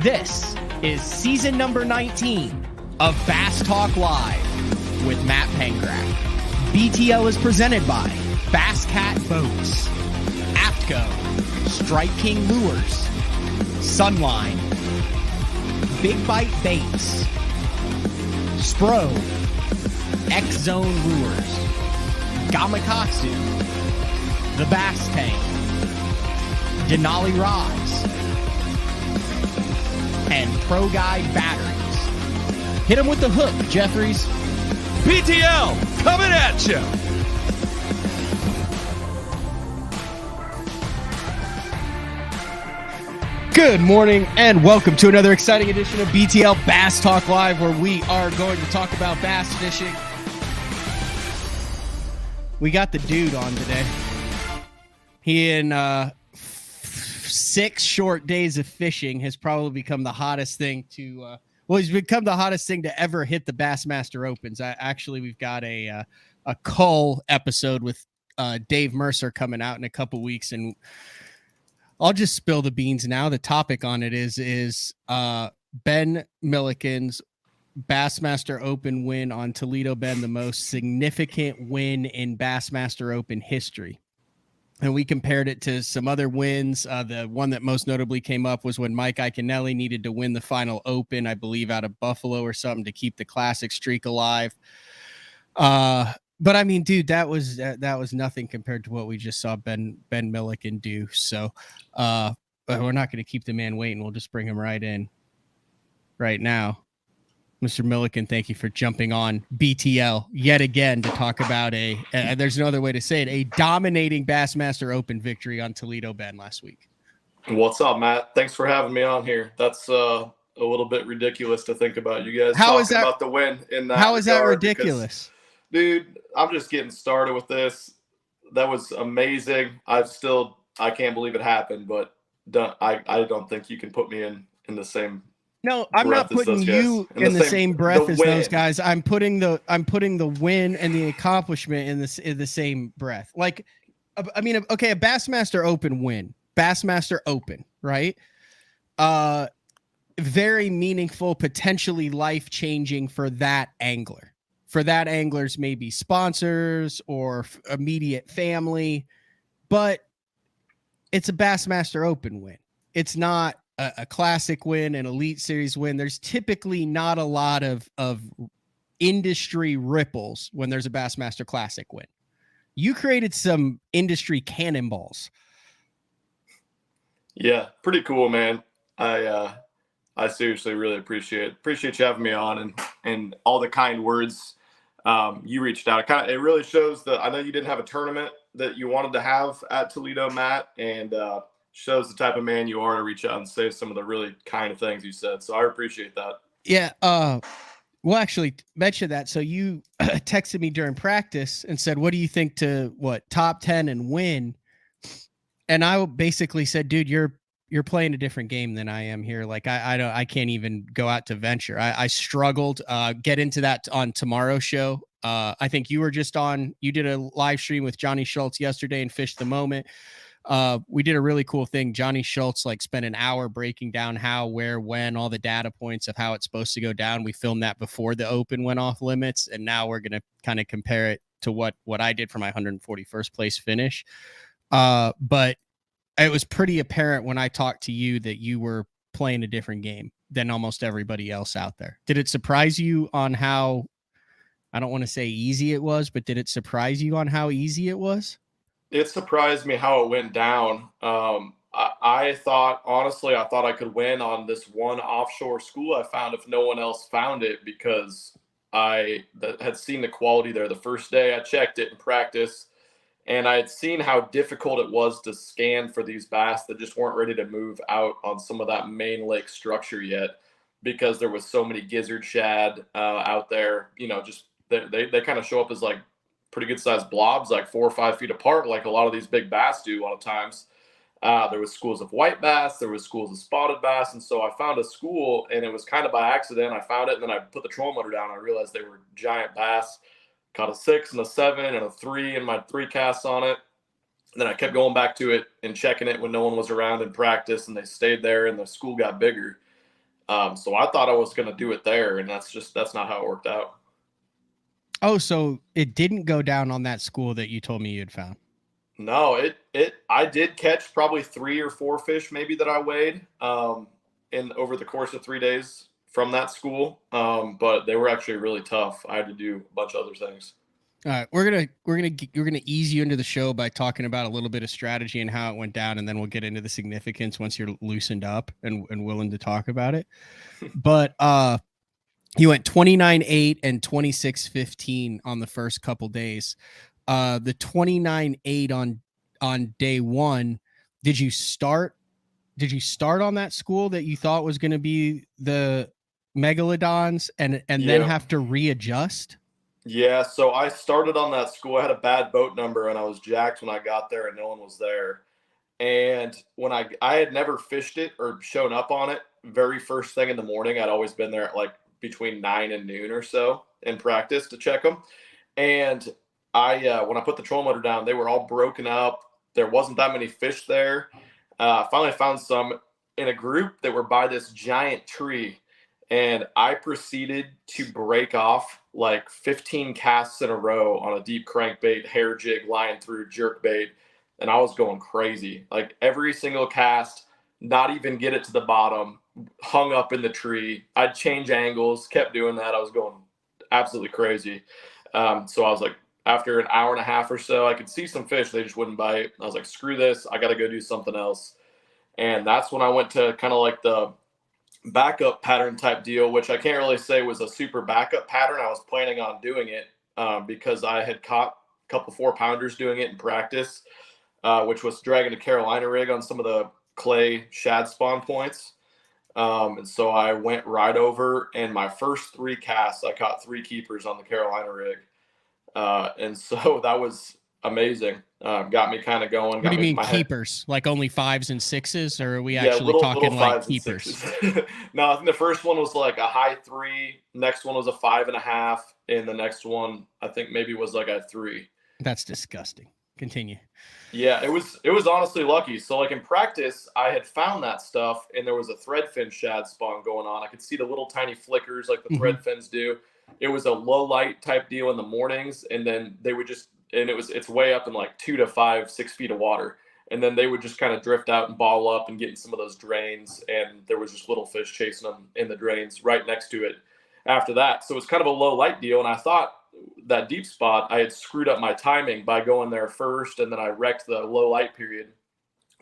This is season number 19 of Bass Talk Live with Matt Pengrack. BTL is presented by Bass Cat Boats, Aptco, Strike King Lures, Sunline, Big Bite Baits, Spro, X-Zone Lures, Gamakatsu, The Bass Tank, Denali Rods, and Pro Guide Batteries. Hit them with the hook, Jeffries. BTL coming at you. Good morning and welcome to another exciting edition of BTL Bass Talk Live, where we are going to talk about bass fishing. We got the dude on today. He in 6 short days of fishing has probably become the hottest thing to he's become the hottest thing to ever hit the Bassmaster Opens. We've got a cull episode with Dave Mercer coming out in a couple weeks, and I'll just spill the beans now. The topic on it is Ben Milliken's Bassmaster Open win on Toledo Bend, the most significant win in Bassmaster Open history. And we compared it to some other wins. The one that most notably came up was when Mike Iaconelli needed to win the final Open, I believe, out of Buffalo or something to keep the classic streak alive. But I mean, dude, that was nothing compared to what we just saw Ben Milliken do. So but we're not going to keep the man waiting. We'll just bring him right in right now. Mr. Milliken, thank you for jumping on BTL yet again to talk about there's no other way to say it, a dominating Bassmaster Open victory on Toledo Bend last week. What's up, Matt? Thanks for having me on here. That's a little bit ridiculous to think about. You guys talking about the win in that. How is that ridiculous? Because, dude, I'm just getting started with this. That was amazing. I can't believe it happened, but I don't think you can put me in the same. No, I'm not putting you in the same breath as those guys. I'm putting the win and the accomplishment in the same breath. Like, I mean, okay, a Bassmaster Open win, Bassmaster Open, right? Very meaningful, potentially life-changing for that angler. For that angler's maybe sponsors or immediate family, but it's a Bassmaster Open win. It's not a classic win, an elite series win. There's typically not a lot of industry ripples when there's a Bassmaster Classic win. You created some industry cannonballs. Yeah, pretty cool, man. I seriously really appreciate you having me on and all the kind words you reached out. It really shows that I know you didn't have a tournament that you wanted to have at Toledo, Matt, and shows the type of man you are to reach out and say some of the really kind of things you said. So I appreciate that. Yeah. Well, actually mention that. So you texted me during practice and said, what do you think to top 10 and win? And I basically said, dude, you're playing a different game than I am here. Like I can't even go out to venture. I struggled, get into that on tomorrow's show. I think you were just on, you did a live stream with Johnny Schultz yesterday and Fished the Moment. We did a really cool thing. Johnny Schultz spent an hour breaking down how, where, when, all the data points of how it's supposed to go down. We filmed that before the Open went off limits, and now we're going to kind of compare it to what I did for my 141st place finish. But it was pretty apparent when I talked to you that you were playing a different game than almost everybody else out there. Did it surprise you on how, I don't want to say easy it was, but did it surprise you on how easy it was? It surprised me how it went down. I thought I could win on this one offshore school I found if no one else found it, because I had seen the quality there the first day. I checked it in practice, and I had seen how difficult it was to scan for these bass that just weren't ready to move out on some of that main lake structure yet, because there was so many gizzard shad out there. You know, just they kind of show up as like pretty good sized blobs, like 4 or 5 feet apart, like a lot of these big bass do a lot of times. There was schools of white bass, there was schools of spotted bass. And so I found a school, and it was kind of by accident. I found it, and then I put the trolling motor down, and I realized they were giant bass. Caught a 6 and a 7 and a 3 and my 3 casts on it. And then I kept going back to it and checking it when no one was around in practice, and they stayed there, and the school got bigger. So I thought I was going to do it there, and that's not how it worked out. Oh, so it didn't go down on that school that you told me you had found. No, I did catch probably 3 or 4 fish maybe that I weighed in over the course of 3 days from that school. But they were actually really tough. I had to do a bunch of other things. All right, we're gonna ease you into the show by talking about a little bit of strategy and how it went down, and then we'll get into the significance once you're loosened up and willing to talk about it. But you went 29.8 and 26.15 on the first couple days. The 29.8 on day one, did you start on that school that you thought was going to be the megalodons and then have to readjust? Yeah, so I started on that school. I had a bad boat number and I was jacked when I got there and no one was there. And when I had never fished it or shown up on it very first thing in the morning. I'd always been there at like between 9 and noon or so in practice to check them. And when I put the trolling motor down, they were all broken up. There wasn't that many fish there. Finally found some in a group that were by this giant tree. And I proceeded to break off like 15 casts in a row on a deep crankbait, hair jig, line through, jerk bait. And I was going crazy. Like every single cast, not even get it to the bottom, hung up in the tree. I'd change angles, kept doing that. I was going absolutely crazy. So I was like, after an hour and a half or so, I could see some fish. They just wouldn't bite. I was like, screw this. I got to go do something else. And that's when I went to kind of like the backup pattern type deal, which I can't really say was a super backup pattern. I was planning on doing it because I had caught a couple 4-pounders doing it in practice, which was dragging a Carolina rig on some of the clay shad spawn points. And so I went right over, and my first 3 casts, I caught 3 keepers on the Carolina rig. And so that was amazing. Got me kind of going. What do you mean keepers? Like only 5s and 6s, or are we actually little talking like 5s keepers? No, I think the first one was like a high 3. Next one was a 5.5, and the next one I think maybe was like a 3. That's disgusting. Continue. Yeah, it was honestly lucky. So like in practice, I had found that stuff, and there was a threadfin shad spawn going on. I could see the little tiny flickers like the threadfins do. It was a low light type deal in the mornings, and then they would just, and it's way up in like 2 to 5, 6 feet of water. And then they would just kind of drift out and ball up and get in some of those drains. And there was just little fish chasing them in the drains right next to it after that. So it was kind of a low light deal. And I thought that deep spot, I had screwed up my timing by going there first, and then I wrecked the low light period.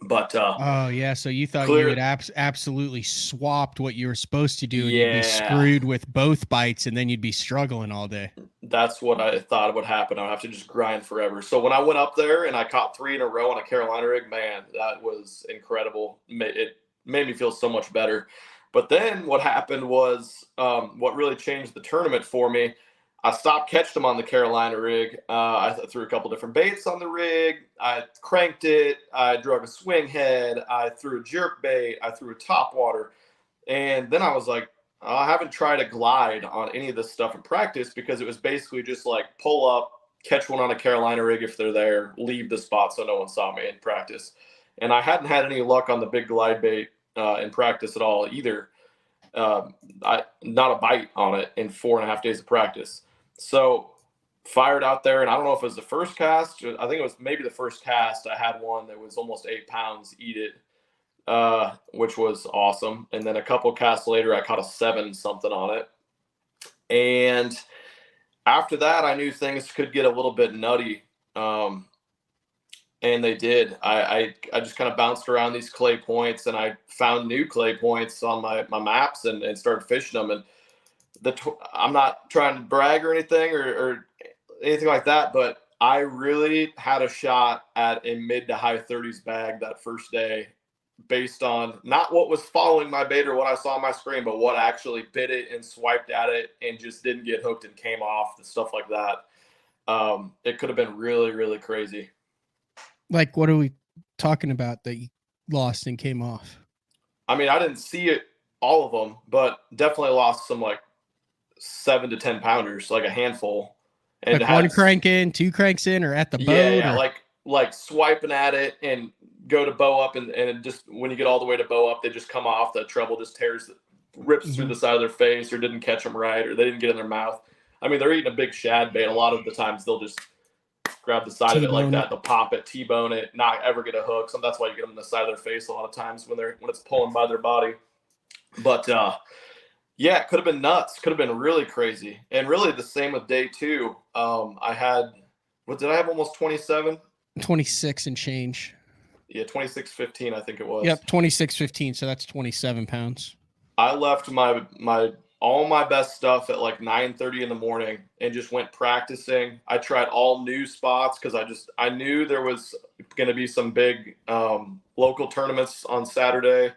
But oh yeah, so you thought you had absolutely swapped what you were supposed to do, and you'd be screwed with both bites, and then you'd be struggling all day. That's what I thought would happen. I'd have to just grind forever. So when I went up there and I caught 3 in a row on a Carolina rig, man, that was incredible. It made me feel so much better. But then what happened was what really changed the tournament for me. I stopped catching them on the Carolina rig. I threw a couple different baits on the rig. I cranked it. I drug a swing head. I threw a jerk bait. I threw a topwater. And then I was like, I haven't tried a glide on any of this stuff in practice, because it was basically just like pull up, catch one on a Carolina rig if they're there, leave the spot so no one saw me in practice. And I hadn't had any luck on the big glide bait in practice at all either. Not a bite on it in 4.5 days of practice. So fired out there, and I don't know if it was the first cast. I think it was maybe the first cast. I had one that was almost 8 pounds, eat it, which was awesome. And then a couple casts later, I caught a 7 something on it. And after that, I knew things could get a little bit nutty. And they did. I just kind of bounced around these clay points, and I found new clay points on my maps and started fishing them. And I'm not trying to brag or anything or anything like that, but I really had a shot at a mid to high 30s bag that first day, based on not what was following my bait or what I saw on my screen, but what actually bit it and swiped at it and just didn't get hooked and came off and stuff like that. It could have been really, really crazy. Like, what are we talking about that you lost and came off? I mean, I didn't see it, all of them, but definitely lost some like 7 to 10 pounders, like a handful. And like one crank in, 2 cranks in, or at the boat? Yeah, like swiping at it and go to bow up, and it just, when you get all the way to bow up, they just come off. The treble just tears rips through the side of their face or didn't catch them right or they didn't get in their mouth. I mean, they're eating a big shad bait. A lot of the times they'll just grab the side of it like that. They'll pop it, T-bone it, not ever get a hook. So that's why you get them in the side of their face a lot of times when it's pulling by their body. But yeah, it could have been nuts. Could have been really crazy. And really the same with day 2. I had, what did I have? Almost 27? 26 and change. Yeah, 26.15, I think it was. Yep, 26.15. So that's 27 pounds. I left all my best stuff at like 9:30 in the morning and just went practicing. I tried all new spots because I knew there was going to be some big local tournaments on Saturday,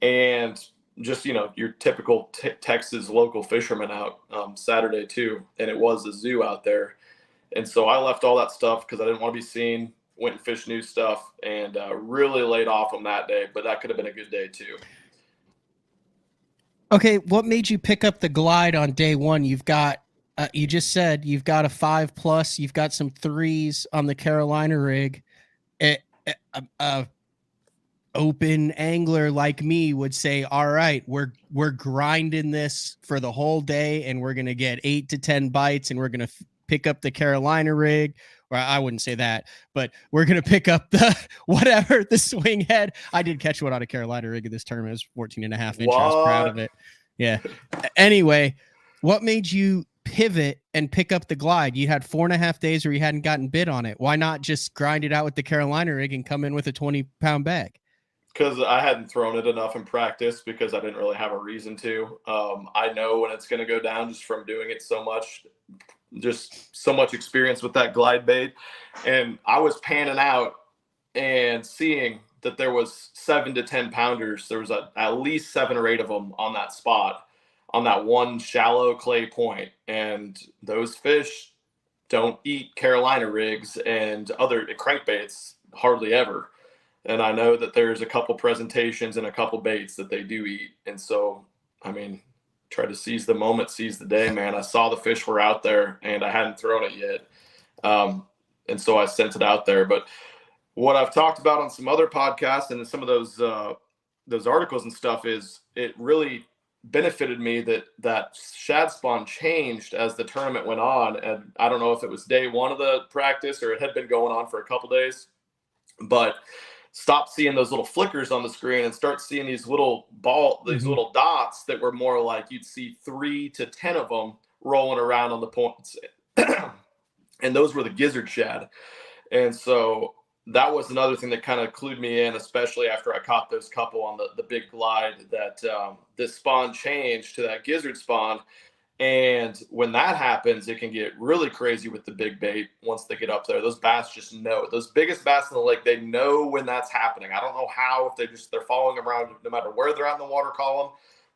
and just, you know, your typical Texas local fishermen out Saturday too. And it was a zoo out there. And so I left all that stuff because I didn't want to be seen, went and fished new stuff, and really laid off on that day, but that could have been a good day too. Okay, what made you pick up the glide on day 1? You've got, you just said you've got a 5+, you've got some 3s on the Carolina rig. Open angler like me would say, all right, we're grinding this for the whole day, and we're gonna get 8 to 10 bites, and we're gonna pick up the Carolina rig. Or I wouldn't say that, but we're gonna pick up the whatever, the swing head. I did catch one on a Carolina rig in this tournament. It was 14 and a half inches. I was proud of it. Yeah. Anyway, what made you pivot and pick up the glide? You had 4.5 days where you hadn't gotten bit on it. Why not just grind it out with the Carolina rig and come in with a 20-pound bag? Because I hadn't thrown it enough in practice, because I didn't really have a reason to. I know when it's going to go down just from doing it so much, just so much experience with that glide bait. And I was panning out and seeing that there was 7 to 10 pounders. There was at least 7 or 8 of them on that spot, on that one shallow clay point. And those fish don't eat Carolina rigs and other crankbaits hardly ever. And I know that there's a couple presentations and a couple baits that they do eat. And so, I mean, try to seize the moment, seize the day, man. I saw the fish were out there and I hadn't thrown it yet. And so I sent it out there. But what I've talked about on some other podcasts and some of those articles and stuff is it really benefited me that shad spawn changed as the tournament went on. And I don't know if it was day 1 of the practice or it had been going on for a couple days, but stop seeing those little flickers on the screen and start seeing these little little dots that were more like you'd see 3 to 10 of them rolling around on the points. And those were the gizzard shad. And so that was another thing that kind of clued me in, especially after I caught those couple on the big glide, that this spawn changed to that gizzard spawn. And when that happens, it can get really crazy with the big bait once they get up there. Those bass just know. Those biggest bass in the lake, they know when that's happening. I don't know how, if they're following around no matter where they're at in the water column,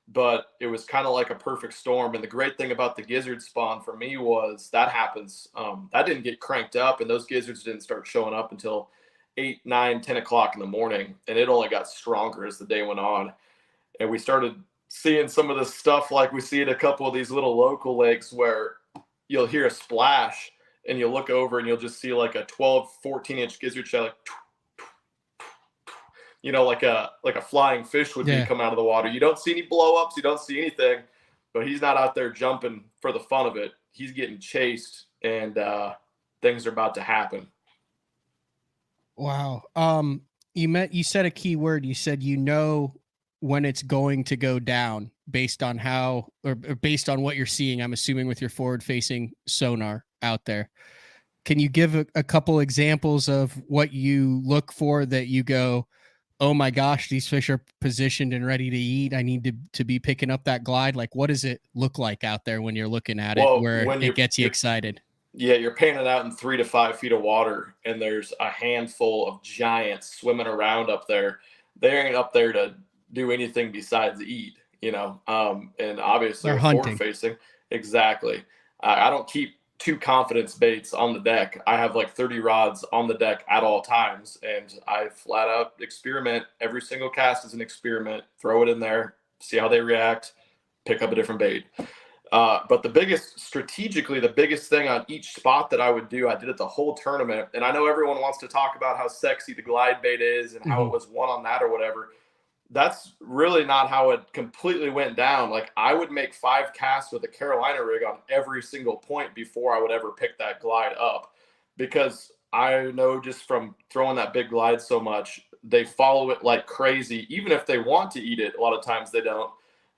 but it was kind of like a perfect storm. And the great thing about the gizzard spawn for me was that happens. That didn't get cranked up, and those gizzards didn't start showing up until 8, 9, 10 o'clock in the morning. And it only got stronger as the day went on. And we started seeing some of the stuff like we see at a couple of these little local lakes where you'll hear a splash and you'll look over and you'll just see like a 12, 14-inch gizzard shad, like, you know, like a flying fish would be coming out of the water. You don't see any blow-ups. You don't see anything, but he's not out there jumping for the fun of it. He's getting chased, and things are about to happen. Wow. You said a key word. You said, you know, when it's going to go down based on how, or based on what you're seeing, I'm assuming with your forward facing sonar out there. Can you give a couple examples of what you look for that you go, oh my gosh, these fish are positioned and ready to eat. I need to be picking up that glide. Like, what does it look like out there when you're looking at it, where it gets you excited? Yeah, you're panning out in 3 to 5 feet of water, and there's a handful of giants swimming around up there. They ain't up there to do anything besides eat, you know. And obviously they're forward facing. Exactly. I don't keep 2 confidence baits on the deck. I have like 30 rods on the deck at all times, and I flat out experiment. Every single cast is an experiment. Throw it in there, see how they react, pick up a different bait. But the biggest thing on each spot that I would do, I did it the whole tournament. And I know everyone wants to talk about how sexy the glide bait is and how it was won on that or whatever. that's really not how it completely went down. Like I would make 5 casts with a Carolina rig on every single point before I would ever pick that glide up, because I know just from throwing that big glide so much, they follow it like crazy. Even if they want to eat it, a lot of times they don't.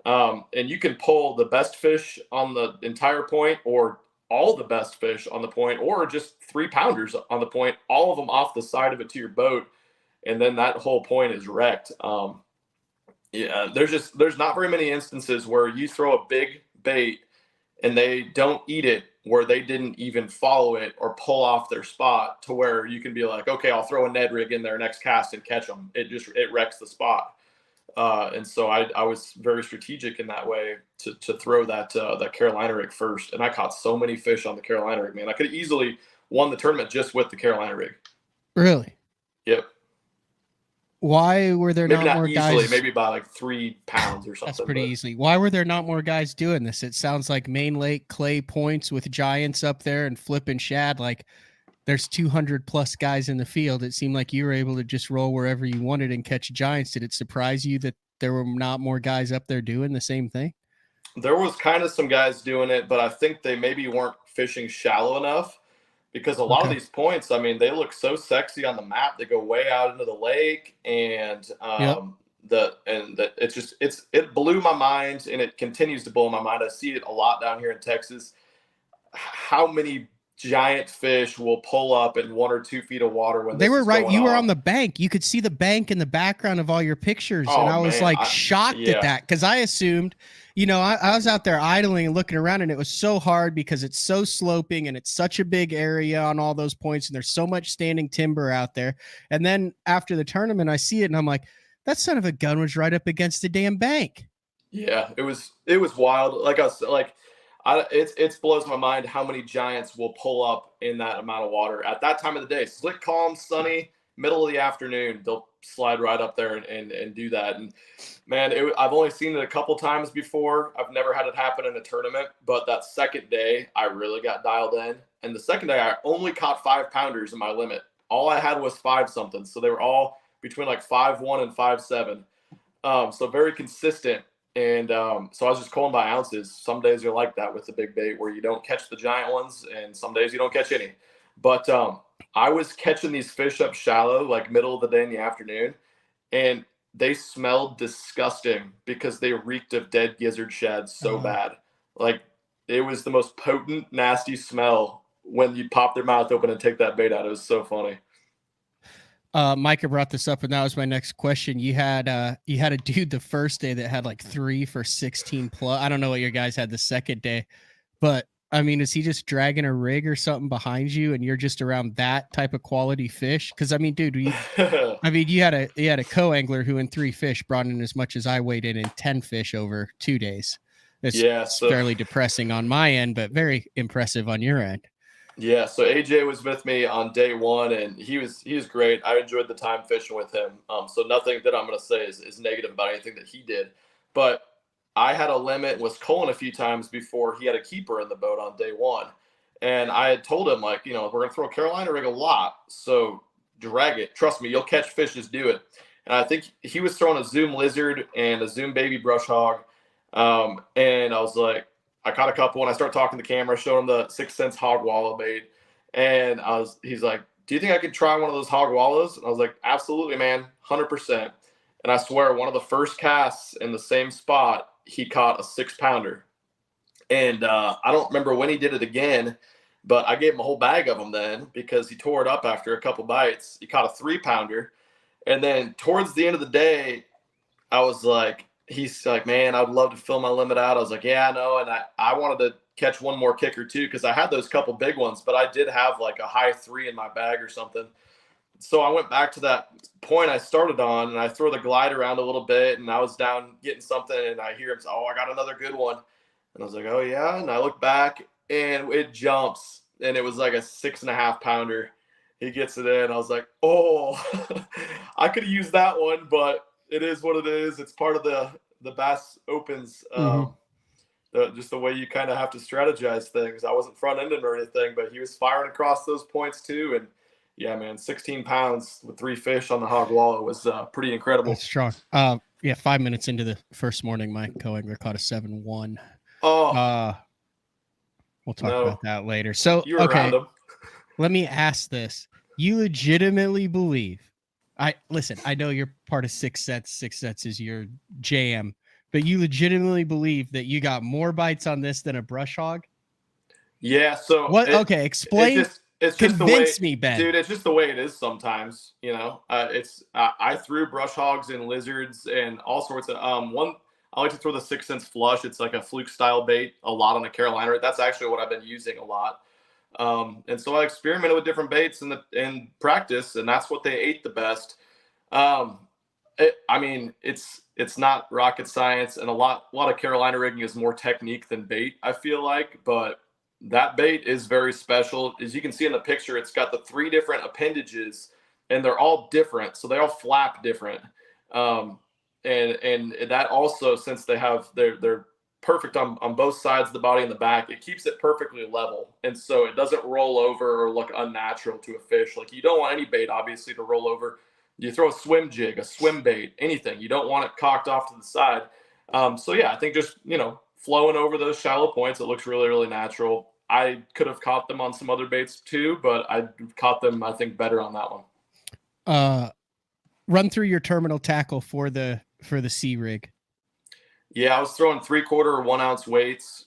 And you can pull the best fish on the entire point, or all the best fish on the point, or just 3-pounders on the point, all of them off the side of it to your boat. And then that whole point is wrecked. Yeah, there's not very many instances where you throw a big bait and they don't eat it, where they didn't even follow it or pull off their spot, to where you can be like, okay, I'll throw a Ned rig in there next cast and catch them. It wrecks the spot. And so I was very strategic in that way to throw that Carolina rig first. And I caught so many fish on the Carolina rig, man. I could have easily won the tournament just with the Carolina rig. Really? Yep. Why were there Maybe not not more easily, guys? maybe by like 3 pounds or something. That's pretty easily. Why were there not more guys doing this? It sounds like Main Lake clay points with giants up there and flipping shad. Like there's 200 plus guys in the field. It seemed like you were able to just roll wherever you wanted and catch giants. Did it surprise you that there were not more guys up there doing the same thing? There was kind of some guys doing it, but I think they maybe weren't fishing shallow enough, because a lot of these points, I mean, they look so sexy on the map. They go way out into the lake, and it blew my mind, and it continues to blow my mind. I see it a lot down here in Texas. How many giant fish will pull up in 1 or 2 feet of water when they were right. You were on on the bank. You could see the bank in the background of all your pictures. Oh, and I was man, like shocked at that, because I assumed, I was out there idling and looking around, and it was so hard because it's so sloping and it's such a big area on all those points. And there's so much standing timber out there. And then after the tournament, I see it and I'm like, that son of a gun was right up against the damn bank. Yeah, it was wild. Like I was like, it blows my mind how many giants will pull up in that amount of water at that time of the day. Slick, calm, sunny, middle of the afternoon. They'll slide right up there and do that. And man, I've only seen it a couple times before. I've never had it happen in a tournament. But that second day, I really got dialed in. And the second day, I only caught 5-pounders in my limit. All I had was 5 something. So they were all between like 5.1 and 5.7. So very consistent. And so I was just calling by ounces. Some days you're like that with the big bait, where you don't catch the giant ones, and some days you don't catch any. But I was catching these fish up shallow, like middle of the day in the afternoon, and they smelled disgusting because they reeked of dead gizzard shad so bad. Like it was the most potent, nasty smell when you pop their mouth open and take that bait out. It was so funny. Micah brought this up, and that was my next question. You had a dude the first day that had like 3 for 16 plus. I don't know what your guys had the second day, but I mean, is he just dragging a rig or something behind you, and you're just around that type of quality fish? Because I mean, dude, you had a co-angler who in 3 fish brought in as much as I weighed in 10 fish over 2 days. It's fairly depressing on my end, but very impressive on your end. Yeah, so AJ was with me on day 1, and he was great. I enjoyed the time fishing with him. So nothing that I'm going to say is negative about anything that he did. But I had a limit, was culling a few times before he had a keeper in the boat on day 1. And I had told him, like, we're going to throw a Carolina rig a lot, so drag it. Trust me, you'll catch fish, just do it. And I think he was throwing a Zoom lizard and a Zoom baby brush hog. And I was like, I caught a couple, and I started talking to the camera, showed him the 6 cents hog wallow bait. And he's like, do you think I could try one of those hog wallows? And I was like, absolutely, man, 100%. And I swear, one of the first casts in the same spot, he caught a 6-pounder. And I don't remember when he did it again, but I gave him a whole bag of them then, because he tore it up after a couple bites. He caught a 3-pounder. And then towards the end of the day, I was like, he's like, man, I'd love to fill my limit out. I was like, yeah, I know. And I wanted to catch one more kicker too, because I had those couple big ones, but I did have like a high 3 in my bag or something. So I went back to that point I started on, and I throw the glide around a little bit, and I was down getting something, and I hear him say, oh, I got another good one. And I was like, oh yeah. And I look back, and it jumps, and it was like a 6.5-pounder. He gets it in. I was like, oh, I could have used that one, but it is what it is. It's part of the Bass Opens, just the way you kind of have to strategize things. I wasn't front-ended or anything, but he was firing across those points too. And yeah, man, 16 pounds with 3 fish on the hog wallow was pretty incredible. That's strong. 5 minutes into the first morning, my co-angler caught a 7-1. Oh, We'll talk about that later. So, you were around him. Let me ask this. You legitimately believe, I know you're part of Six Sets. Six Sets is your jam, but you legitimately believe that you got more bites on this than a brush hog? Yeah. So what? Okay. Explain. It's just convince the way, me, Ben. Dude, it's just the way it is sometimes, you know. I threw brush hogs and lizards and all sorts of I like to throw the 6 cents flush. It's like a fluke style bait a lot on the Carolina rig. That's actually what I've been using a lot. And so I experimented with different baits in practice, and that's what they ate the best. It's not rocket science, and a lot of Carolina rigging is more technique than bait, I feel like, but that bait is very special. As you can see in the picture, it's got the 3 different appendages, and they're all different, so they all flap different. And that also, since they're perfect on both sides of the body and the back, it keeps it perfectly level, and so it doesn't roll over or look unnatural to a fish. Like, you don't want any bait obviously to roll over. You throw a swim jig, a swim bait, anything, you don't want it cocked off to the side. So yeah, I think just, you know, flowing over those shallow points, it looks really, really natural. I could have caught them on some other baits too, but I caught them, I think, better on that one. Run through your terminal tackle for the C rig. Yeah, I was throwing 3/4 1 ounce weights,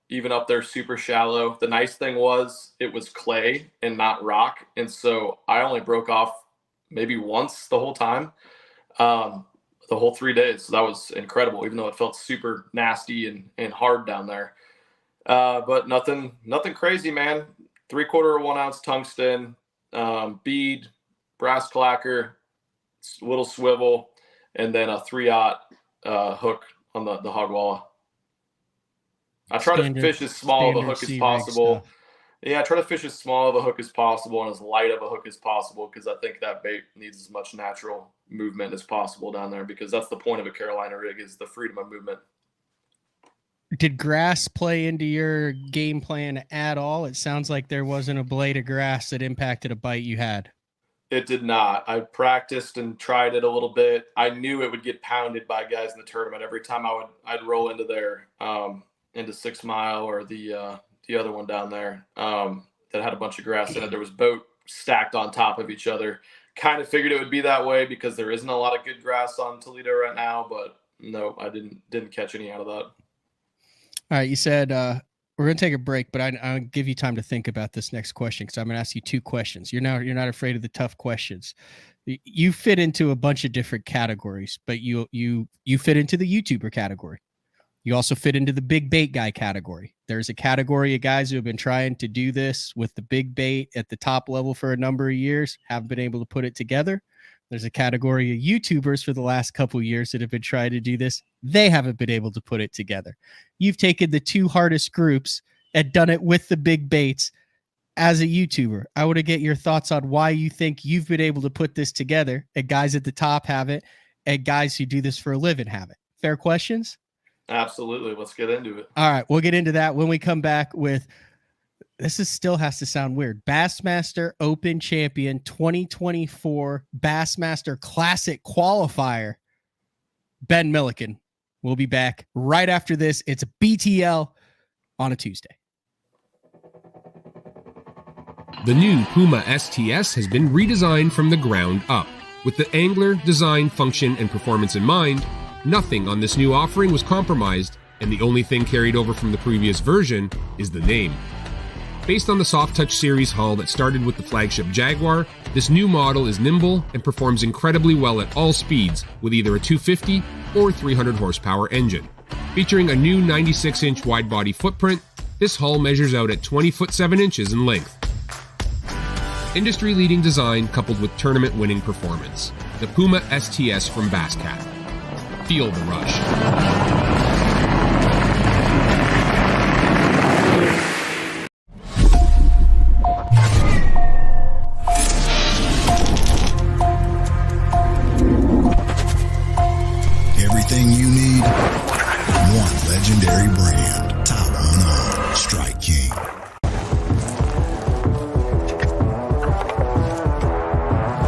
even up there super shallow. The nice thing was it was clay and not rock, and so I only broke off maybe once the whole time, the whole 3 days. So that was incredible, even though it felt super nasty and hard down there. But nothing crazy, man. 3/4 1 ounce tungsten, bead, brass clacker, little swivel, and then a 3/0 hook on the hog walla. I try to fish as small of a hook as possible. Yeah, I try to fish as small of a hook as possible and as light of a hook as possible, because I think that bait needs as much natural movement as possible down there, because that's the point of a Carolina rig, is the freedom of movement. Did grass play into your game plan at all? It sounds like there wasn't a blade of grass that impacted a bite you had. It did not. I practiced and tried it a little bit. I knew it would get pounded by guys in the tournament every time I'd roll into there, into 6 Mile or the other one down there, that had a bunch of grass in it. There was boat stacked on top of each other. Kind of figured it would be that way because there isn't a lot of good grass on Toledo right now, but no, I didn't catch any out of that. All right, you said we're going to take a break, but I'll give you time to think about this next question, because I'm going to ask you 2 questions. You're not afraid of the tough questions. You fit into a bunch of different categories, but you fit into the YouTuber category. You also fit into the big bait guy category. There's a category of guys who have been trying to do this with the big bait at the top level for a number of years, haven't been able to put it together. There's a category of YouTubers for the last couple of years that have been trying to do this. They haven't been able to put it together. You've taken the 2 hardest groups and done it with the big baits as a YouTuber. I want to get your thoughts on why you think you've been able to put this together, and guys at the top have it, and guys who do this for a living have it. Fair questions? Absolutely. Let's get into it. All right. We'll get into that when we come back with, still has to sound weird, Bassmaster Open champion 2024 Bassmaster Classic qualifier, Ben Milliken. We'll be back right after this. It's a BTL on a Tuesday. The new Puma STS has been redesigned from the ground up. With the angler, design, function, and performance in mind, nothing on this new offering was compromised, and the only thing carried over from the previous version is the name. Based on the Soft Touch series hull that started with the flagship Jaguar, this new model is nimble and performs incredibly well at all speeds with either a 250 or 300 horsepower engine. Featuring a new 96-inch wide-body footprint, this hull measures out at 20 foot 7 inches in length. Industry-leading design coupled with tournament-winning performance. The Puma STS from Basscat. Feel the rush. Everything you need, one legendary brand. Top on Strike King.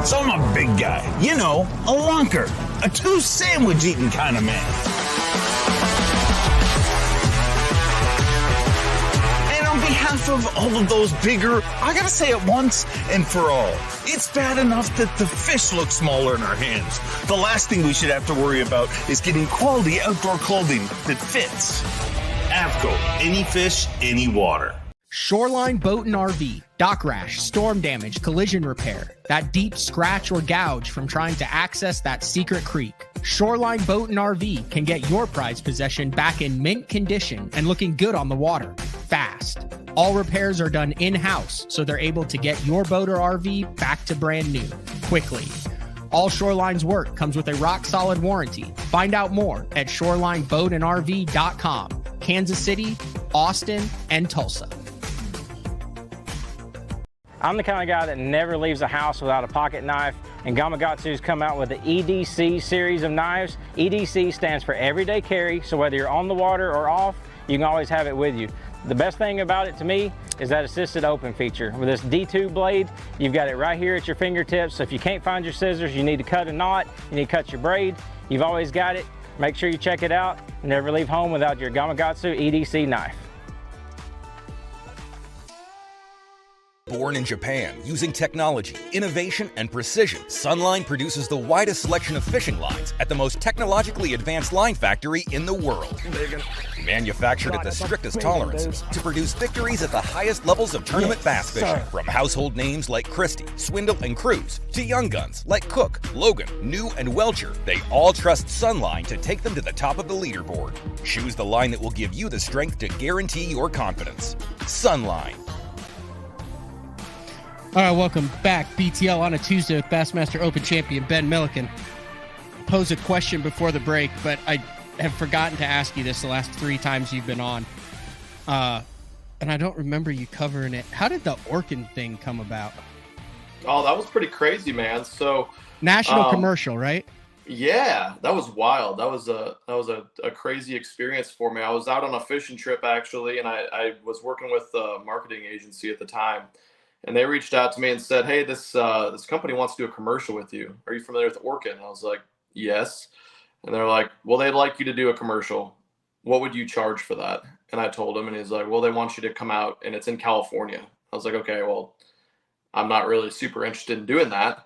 So I'm a big guy, you know, a lunker, a two sandwich eating kind of man. And on behalf of all of those bigger, I gotta say it once and for all, it's bad enough that the fish look smaller in our hands. The last thing we should have to worry about is getting quality outdoor clothing that fits. Avco, any fish, any water. Shoreline Boat and RV, dock rash, storm damage, collision repair, that deep scratch or gouge from trying to access that secret creek. Shoreline Boat and RV can get your prized possession back in mint condition and looking good on the water, fast. All repairs are done in-house, so they're able to get your boat or RV back to brand new, quickly. All Shoreline's work comes with a rock-solid warranty. Find out more at ShorelineBoatandRV.com, Kansas City, Austin, and Tulsa. I'm the kind of guy that never leaves a house without a pocket knife, and Gamakatsu's come out with the EDC series of knives. EDC stands for everyday carry, so whether you're on the water or off, you can always have it with you. The best thing about it to me is that assisted open feature. With this D2 blade, you've got it right here at your fingertips, so if you can't find your scissors, you need to cut a knot, you need to cut your braid, you've always got it. Make sure you check it out. Never leave home without your Gamakatsu EDC knife. Born in Japan, using technology, innovation, and precision, Sunline produces the widest selection of fishing lines at the most technologically advanced line factory in the world. Manufactured at the strictest tolerances to produce victories at the highest levels of tournament bass fishing. From household names like Christie, Swindle, and Cruz, to young guns like Cook, Logan, New, and Welcher, they all trust Sunline to take them to the top of the leaderboard. Choose the line that will give you the strength to guarantee your confidence. Sunline. All right, welcome back. BTL on a Tuesday with Bassmaster Open champion Ben Milliken. Posed a question before the break, but I have forgotten to ask you this the last 3 times you've been on. And I don't remember you covering it. How did the Orkin thing come about? Oh, that was pretty crazy, man. So national commercial, right? Yeah, that was wild. That was a crazy experience for me. I was out on a fishing trip actually, and I was working with a marketing agency at the time. And they reached out to me and said, "Hey, this company wants to do a commercial with you. Are you familiar with Orkin?" And I was like, "Yes." And they're like, "Well, they'd like you to do a commercial. What would you charge for that?" And I told him, and he's like, "Well, they want you to come out, and it's in California." I was like, "Okay, well, I'm not really super interested in doing that."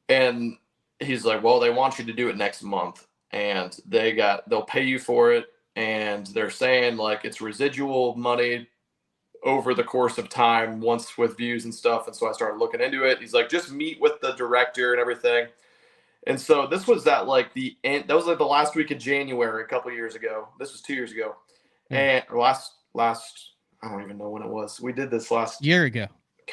And he's like, "Well, they want you to do it next month, and they'll pay you for it, and they're saying like it's residual money over the course of time, once with views and stuff." And so I started looking into it. He's like, "Just meet with the director and everything." And so this was at like the end. That was like the last week of January, a couple of years ago. This was 2 years ago, and last I don't even know when it was. We did this last year ago.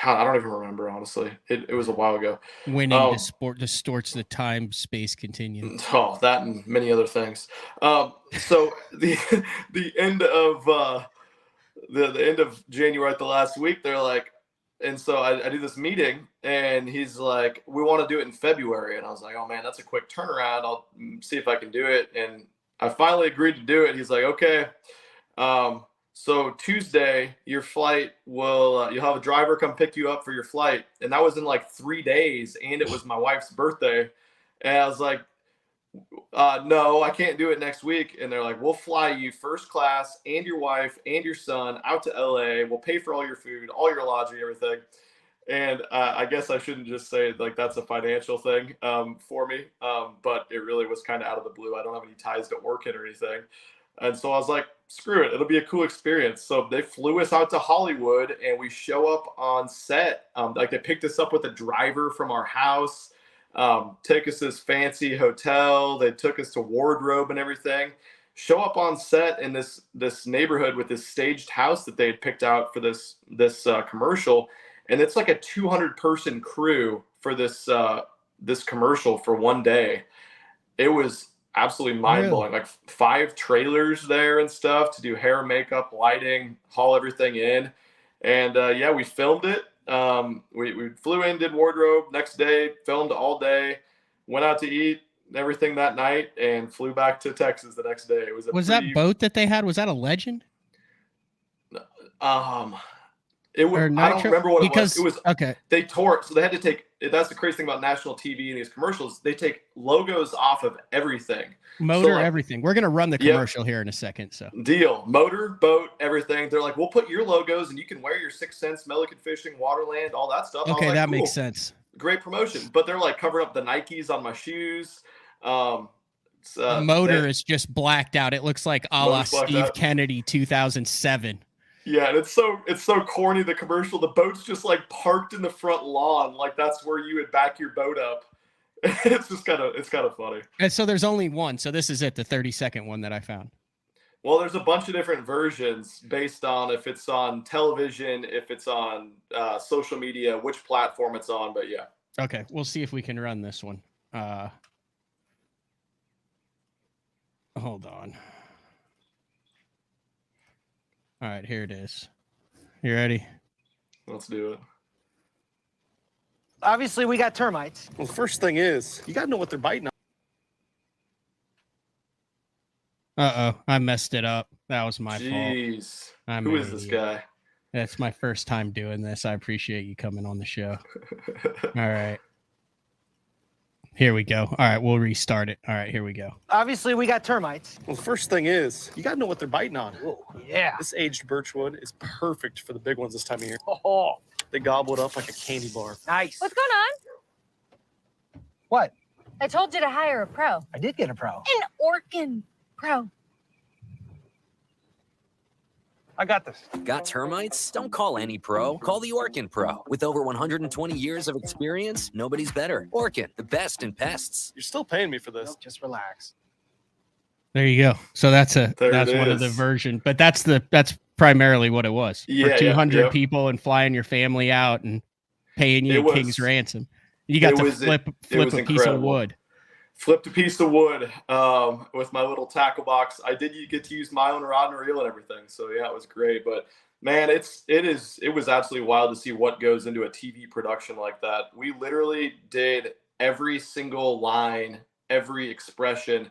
God, I don't even remember, honestly. It was a while ago. Winning the sport distorts the time-space continuum. Oh, that and many other things. So the end of the end of January, at the last week, they're like, and so I do this meeting, and he's like, "We want to do it in February." And I was like, "Oh man, that's a quick turnaround. I'll see if I can do it." And I finally agreed to do it. He's like, "Okay. So Tuesday, your flight will, you'll have a driver come pick you up for your flight." And that was in like 3 days. And it was my wife's birthday. And I was like, "No, I can't do it next week." And they're like, "We'll fly you first class and your wife and your son out to LA. We'll pay for all your food, all your lodging, everything." And I guess I shouldn't just say like that's a financial thing for me. But it really was kind of out of the blue. I don't have any ties to Orkin or anything. And so I was like, screw it. It'll be a cool experience. So they flew us out to Hollywood, and we show up on set. Like they picked us up with a driver from our house. Take us to this fancy hotel. They took us to wardrobe and everything. Show up on set in this neighborhood with this staged house that they had picked out for this commercial, and it's like a 200-person crew for this commercial for one day. It was absolutely mind-blowing. Like 5 trailers there and stuff to do hair, makeup, lighting, haul everything in, and yeah, we filmed it. We flew in, did wardrobe, next day, filmed all day, went out to eat everything that night, and flew back to Texas the next day. It was that boat that they had, was that a Legend? It was. Or I don't Nitro? remember what Because, it was. It was okay. They tore it, so they had to take. That's the crazy thing about national TV and these commercials. They take logos off of everything. Motor, So, like, everything. We're gonna run the Yep. commercial here in a second. So deal, motor, boat, everything. They're like, we'll put your logos, and you can wear your 6 Sense, Milliken Fishing, Waterland, all that stuff. I was okay, like, that cool. makes sense. Great promotion. But they're like covering up the Nikes on my shoes. Motor is just blacked out. It looks like a la Motor's blacked Steve out. Kennedy 2007. Yeah, and it's so corny, the commercial. The boat's just like parked in the front lawn, like that's where you would back your boat up. It's kind of funny. And so there's only one. So this is it, the 30-second one that I found. Well, there's a bunch of different versions based on if it's on television, if it's on social media, which platform it's on. But yeah. Okay, we'll see if we can run this one. Hold on. All right, here it is. You ready? Let's do it. Obviously, we got termites. Well, the first thing is, you got to know what they're biting on. Uh-oh, I messed it up. That was my fault. Jeez. I'm Who an is this idiot. guy? That's my first time doing this. I appreciate you coming on the show. All right. Here we go. All right, we'll restart it. All right, here we go. Obviously, we got termites. Well, the first thing is, you got to know what they're biting on. Oh, yeah. This aged birchwood is perfect for the big ones this time of year. Oh, They gobble it up like a candy bar. nice. What's going on? What? I told you to hire a pro. I did get a pro. An Orkin pro. I got this. Got termites? Don't call any pro. Call the Orkin Pro. With over 120 years of experience, nobody's better. Orkin, the best in pests. You're still paying me for this. Just relax. There you go. So that's There one it of the is. version, but that's primarily what it was. Yeah, for 200 yeah. people and flying your family out and paying you It a was- king's ransom. You got it to was- flip it was a piece of incredible. wood. Flipped a piece of wood with my little tackle box. I did get to use my own rod and reel and everything. So yeah, it was great. But man, it was absolutely wild to see what goes into a TV production like that. We literally did every single line, every expression,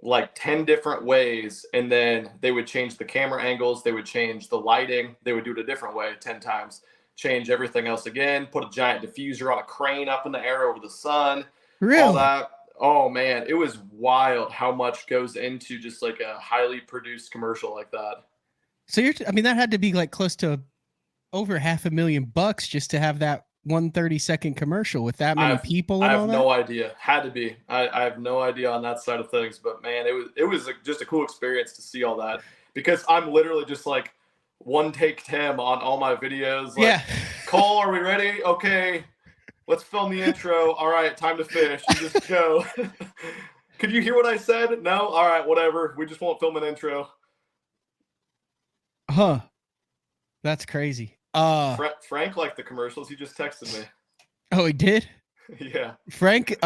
like 10 different ways. And then they would change the camera angles. They would change the lighting. They would do it a different way 10 times, change everything else again, put a giant diffuser on a crane up in the air over the sun, all Really? that. Oh man, it was wild how much goes into just like a highly produced commercial like that. So that had to be like close to over $500,000 just to have that 130-second commercial with that many people and I all have that. no idea. Had to be. I have no idea on that side of things, but man, it was just a cool experience to see all that because I'm literally just like one take Tim on all my videos. Like, Yeah. Cole, are we ready? Okay. Let's film the intro. All right, time to fish. You just go. Could you hear what I said? No? All right, whatever. We just won't film an intro. Huh. That's crazy. Frank liked the commercials. He just texted me. Oh, he did? Yeah. Frank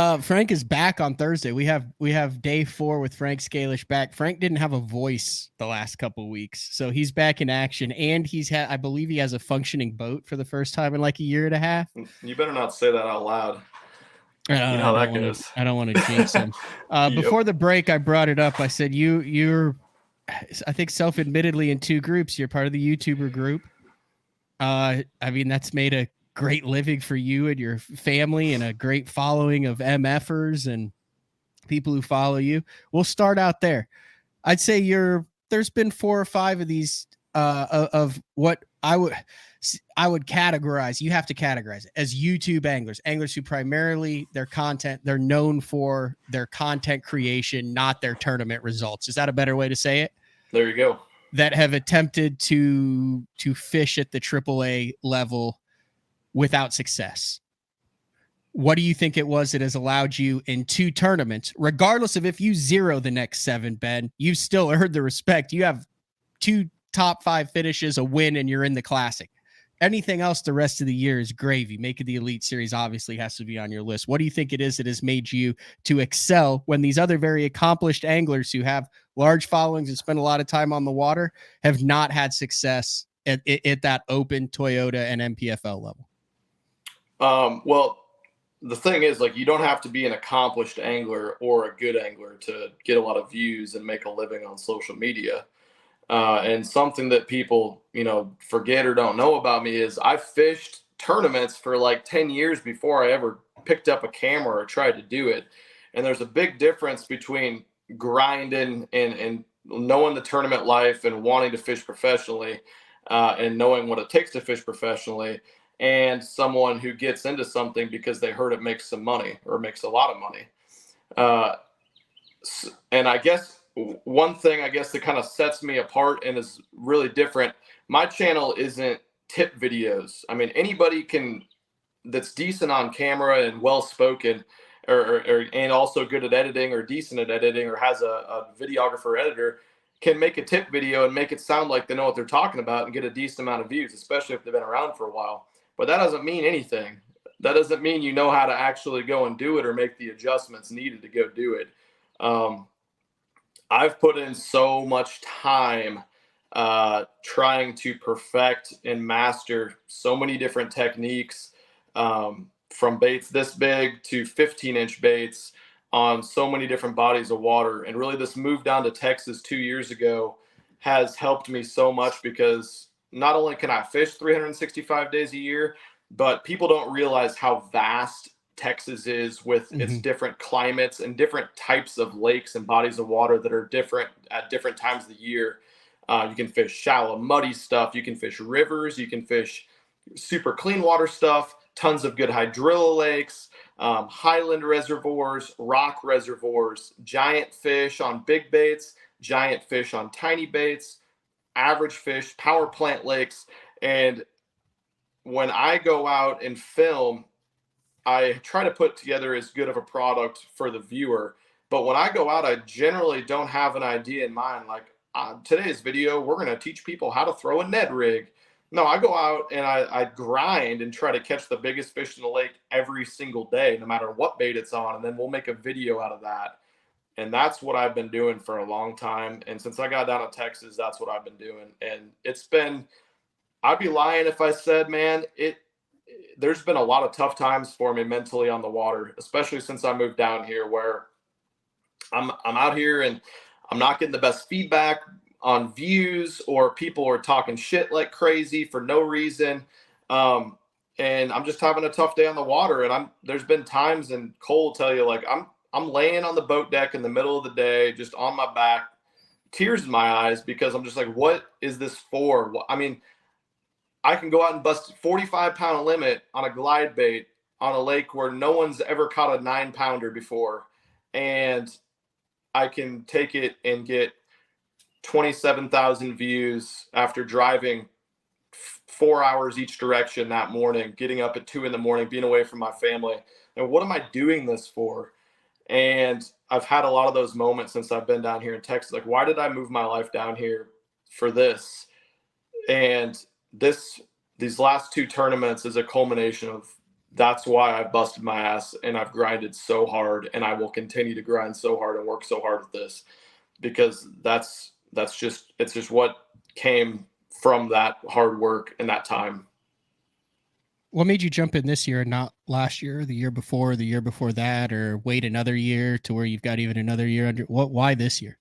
is back on Thursday. We have day 4 with Frank Scalish back. Frank didn't have a voice the last couple weeks, so he's back in action, and I believe he has a functioning boat for the first time in like a year and a half. You better not say that out loud. You know how that goes. I don't want to jinx him. Before the break, I brought it up. I said you're I think self-admittedly in 2 groups. You're part of the YouTuber group. That's made a great living for you and your family and a great following of MFers and people who follow you. We'll start out there. I'd say there's been 4 or 5 of these of what I would categorize. You have to categorize it as YouTube anglers who primarily they're known for their content creation, not their tournament results. Is that a better way to say it? There you go. That have attempted to fish at the AAA level without success. What do you think it was that has allowed you in 2 tournaments, regardless of if you zero the next 7, Ben, you've still earned the respect. You have 2 top 5 finishes, a win, and you're in the Classic. Anything else the rest of the year is gravy. Making the Elite Series obviously has to be on your list. What do you think it is that has made you to excel when these other very accomplished anglers who have large followings and spend a lot of time on the water have not had success at that Open, Toyota, and MPFL level? Well, the thing is, like, you don't have to be an accomplished angler or a good angler to get a lot of views and make a living on social media. And something that people, forget or don't know about me is I fished tournaments for like 10 years before I ever picked up a camera or tried to do it. And there's a big difference between grinding and knowing the tournament life and wanting to fish professionally, and knowing what it takes to fish professionally, and someone who gets into something because they heard it makes some money or makes a lot of money. And I guess one thing that kind of sets me apart and is really different, my channel isn't tip videos. I mean, anybody that's decent on camera and well-spoken and also good at editing or decent at editing or has a videographer editor can make a tip video and make it sound like they know what they're talking about and get a decent amount of views, especially if they've been around for a while. But that doesn't mean anything. That doesn't mean you know how to actually go and do it or make the adjustments needed to go do it. I've put in so much time trying to perfect and master so many different techniques, from baits this big to 15-inch baits on so many different bodies of water. And really this move down to Texas 2 years ago has helped me so much, because not only can I fish 365 days a year, but people don't realize how vast Texas is with its different climates and different types of lakes and bodies of water that are different at different times of the year. You can fish shallow, muddy stuff. You can fish rivers. You can fish super clean water stuff, tons of good hydrilla lakes, highland reservoirs, rock reservoirs, giant fish on big baits, giant fish on tiny baits, average fish, power plant lakes. And when I go out and film, I try to put together as good of a product for the viewer. But when I go out, I generally don't have an idea in mind. Like today's video, we're going to teach people how to throw a Ned rig. No, I go out and I grind and try to catch the biggest fish in the lake every single day, no matter what bait it's on. And then we'll make a video out of that. And that's what I've been doing for a long time. And since I got down to Texas, that's what I've been doing. And I'd be lying if I said, man, there's been a lot of tough times for me mentally on the water, especially since I moved down here, where I'm out here and I'm not getting the best feedback on views, or people are talking shit like crazy for no reason. And I'm just having a tough day on the water. And there's been times, and Cole will tell you, like I'm laying on the boat deck in the middle of the day, just on my back, tears in my eyes, because I'm just like, what is this for? I mean, I can go out and bust 45-pound limit on a glide bait on a lake where no one's ever caught a 9-pounder before. And I can take it and get 27,000 views after driving 4 hours each direction that morning, getting up at 2 a.m, being away from my family. And what am I doing this for? And I've had a lot of those moments since I've been down here in Texas. Like, why did I move my life down here for this? And these last 2 tournaments is a culmination of that's why I've busted my ass and I've grinded so hard, and I will continue to grind so hard and work so hard at this, because it's just what came from that hard work and that time. What made you jump in this year and not last year, the year before, the year before that, or wait another year to where you've got even another year under? Why this year?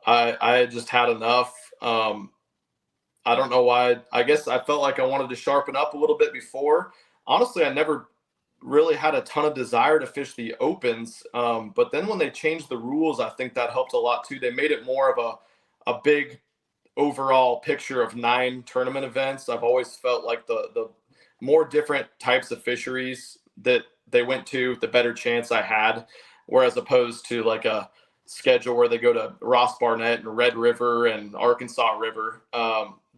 I just had enough. I don't know why. I guess I felt like I wanted to sharpen up a little bit before. Honestly, I never really had a ton of desire to fish the opens. But then when they changed the rules, I think that helped a lot too. They made it more of a big overall picture of 9 tournament events. I've always felt like the more different types of fisheries that they went to, the better chance I had. Whereas opposed to like a schedule where they go to Ross Barnett and Red River and Arkansas River,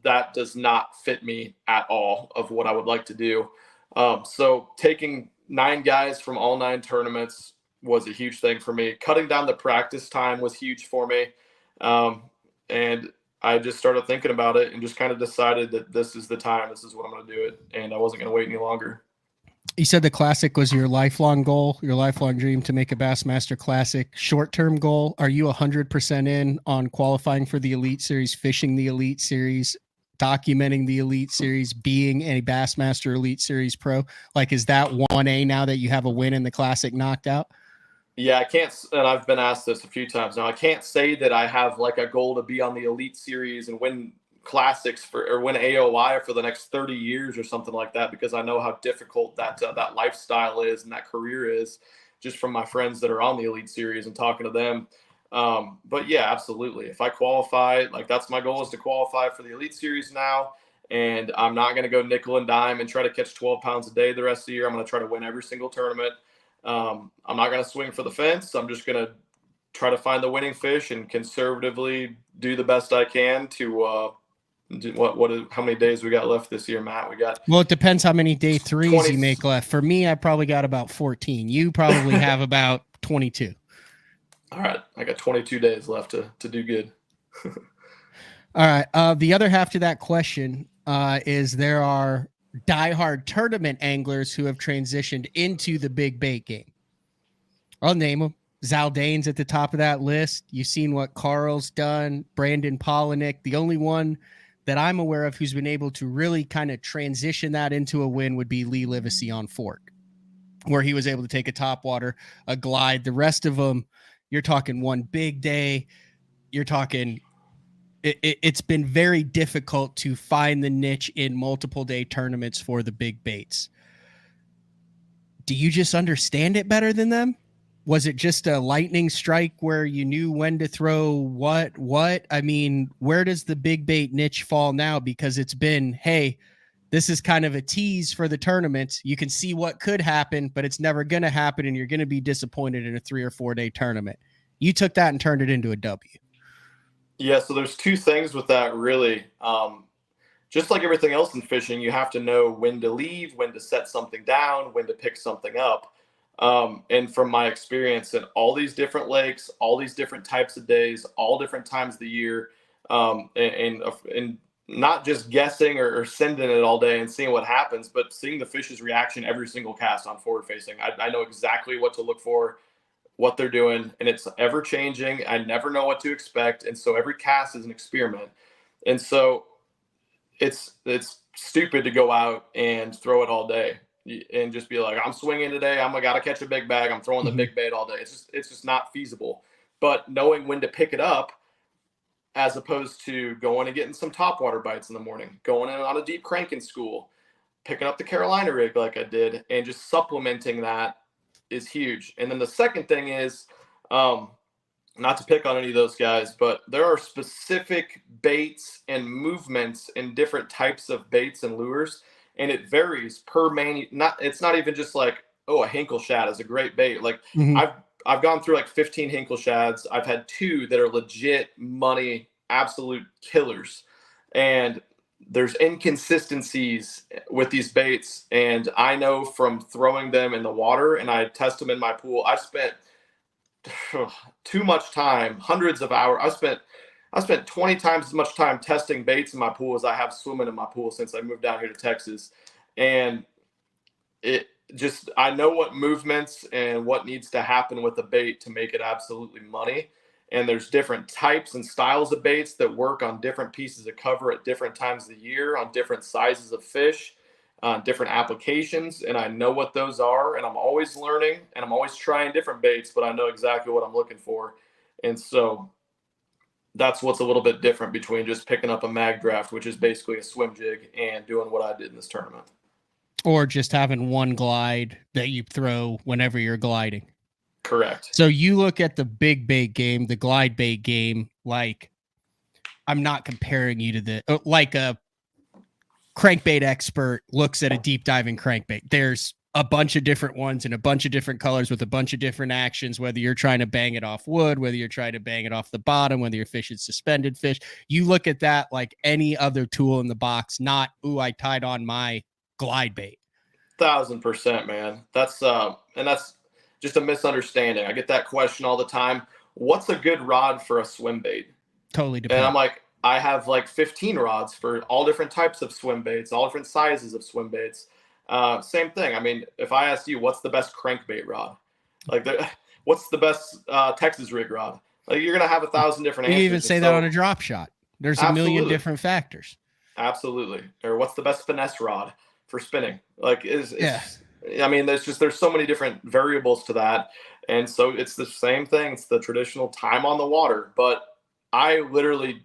that does not fit me at all of what I would like to do. So taking 9 guys from all 9 tournaments was a huge thing for me. Cutting down the practice time was huge for me. And I just started thinking about it and just kind of decided that this is the time, this is what I'm going to do it. And I wasn't going to wait any longer. You said the Classic was your lifelong goal, your lifelong dream to make a Bassmaster Classic. Short-term goal, are you 100% in on qualifying for the Elite Series, fishing the Elite Series, documenting the Elite Series, being a Bassmaster Elite Series pro? Like, is that 1A now that you have a win in the Classic knocked out? Yeah, I can't, and I've been asked this a few times now. I can't say that I have like a goal to be on the Elite Series and win classics or win AOI for the next 30 years or something like that, because I know how difficult that lifestyle is and that career is, just from my friends that are on the Elite Series and talking to them. But yeah, absolutely. If I qualify, like that's my goal, is to qualify for the Elite Series now. And I'm not going to go nickel and dime and try to catch 12 pounds a day the rest of the year. I'm going to try to win every single tournament. I'm not going to swing for the fence. I'm just going to try to find the winning fish and conservatively do the best I can to how many days we got left this year, Matt? Well, it depends how many day threes 20 you make left. For me, I probably got about 14. You probably have about 22. All right. I got 22 days left to do good. All right. The other half to that question is there are diehard tournament anglers who have transitioned into the big bait game. I'll name them. Zaldane's at the top of that list. You've seen what Carl's done, Brandon Polinick. The only one that I'm aware of who's been able to really kind of transition that into a win would be Lee Livesey on Fork, where he was able to take a topwater, a glide. The rest of them, you're talking one big day. You're talking... It's been very difficult to find the niche in multiple day tournaments for the big baits. Do you just understand it better than them? Was it just a lightning strike where you knew when to throw what? I mean, where does the big bait niche fall now? Because it's been, hey, this is kind of a tease for the tournament. You can see what could happen, but it's never going to happen, and you're going to be disappointed in a 3 or 4 day tournament. You took that and turned it into a W. Yeah, so there's two things with that, really. Just like everything else in fishing, you have to know when to leave, when to set something down, when to pick something up. And from my experience in all these different lakes, all these different types of days, all different times of the year, and not just guessing or sending it all day and seeing what happens, but seeing the fish's reaction every single cast on forward facing. I know exactly what to look for, what they're doing, and it's ever changing. I never know what to expect. And so every cast is an experiment. And so it's stupid to go out and throw it all day and just be like, I'm swinging today. I got to catch a big bag. I'm throwing the big bait all day. It's just not feasible. But knowing when to pick it up, as opposed to going and getting some topwater bites in the morning, going in on a deep crank in school, picking up the Carolina rig like I did, and just supplementing that is huge. And then the second thing is, not to pick on any of those guys, but there are specific baits and movements in different types of baits and lures, and it varies per it's not even just like, oh, a Hinkle shad is a great bait. Like I've gone through like 15 Hinkle shads. I've had 2 that are legit money, absolute killers. And there's inconsistencies with these baits, and I know from throwing them in the water, and I test them in my pool. I spent too much time, hundreds of hours. I spent 20 times as much time testing baits in my pool as I have swimming in my pool since I moved down here to Texas. And I know what movements and what needs to happen with the bait to make it absolutely money. And there's different types and styles of baits that work on different pieces of cover at different times of the year, on different sizes of fish, different applications. And I know what those are, and I'm always learning, and I'm always trying different baits, but I know exactly what I'm looking for. And so that's what's a little bit different between just picking up a mag draft, which is basically a swim jig, and doing what I did in this tournament. Or just having one glide that you throw whenever you're gliding. Correct. So you look at the big bait game, the glide bait game, like, I'm not comparing you to like a crankbait expert looks at a deep diving crankbait. There's a bunch of different ones in a bunch of different colors with a bunch of different actions, whether you're trying to bang it off wood, whether you're trying to bang it off the bottom, whether you're fishing suspended fish. You look at that like any other tool in the box, not, ooh, I tied on my glide bait. 1000%, man. That's just a misunderstanding. I get that question all the time. What's a good rod for a swim bait? Totally depends. And I'm like, I have like 15 rods for all different types of swim baits, all different sizes of swim baits. Same thing. I mean, if I asked you, what's the best crankbait rod? Like, what's the best Texas rig rod? Like, you're going to have 1,000 different answers. You even say that on a drop shot. There's a million different factors. Absolutely. Or what's the best finesse rod for spinning? Like, I mean, there's so many different variables to that. And so it's the same thing. It's the traditional time on the water. But I literally,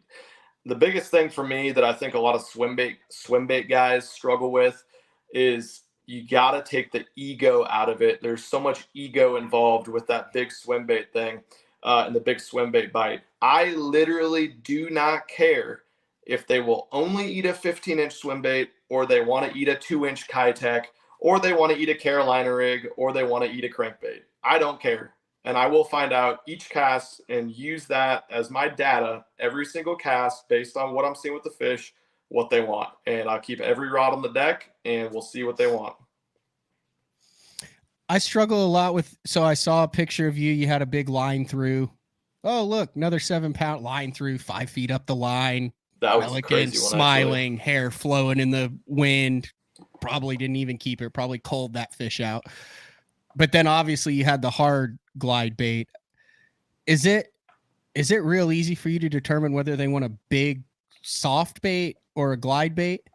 the biggest thing for me that I think a lot of swim bait guys struggle with is you got to take the ego out of it. There's so much ego involved with that big swim bait thing and the big swim bait bite. I literally do not care if they will only eat a 15-inch swim bait, or they want to eat a 2-inch Kitech, or they want to eat a Carolina rig, or they want to eat a crankbait. I don't care. And I will find out each cast and use that as my data every single cast based on what I'm seeing with the fish, what they want. And I'll keep every rod on the deck and we'll see what they want. I struggle a lot with, so I saw a picture of you. You had a big line through. Oh, look, another 7-pound line through, 5 feet up the line. That was Milliken, crazy one, smiling, hair flowing in the wind. Probably didn't even keep it. Probably culled that fish out. But then obviously you had the hard glide bait. Is it real easy for you to determine whether they want a big soft bait or a glide bait?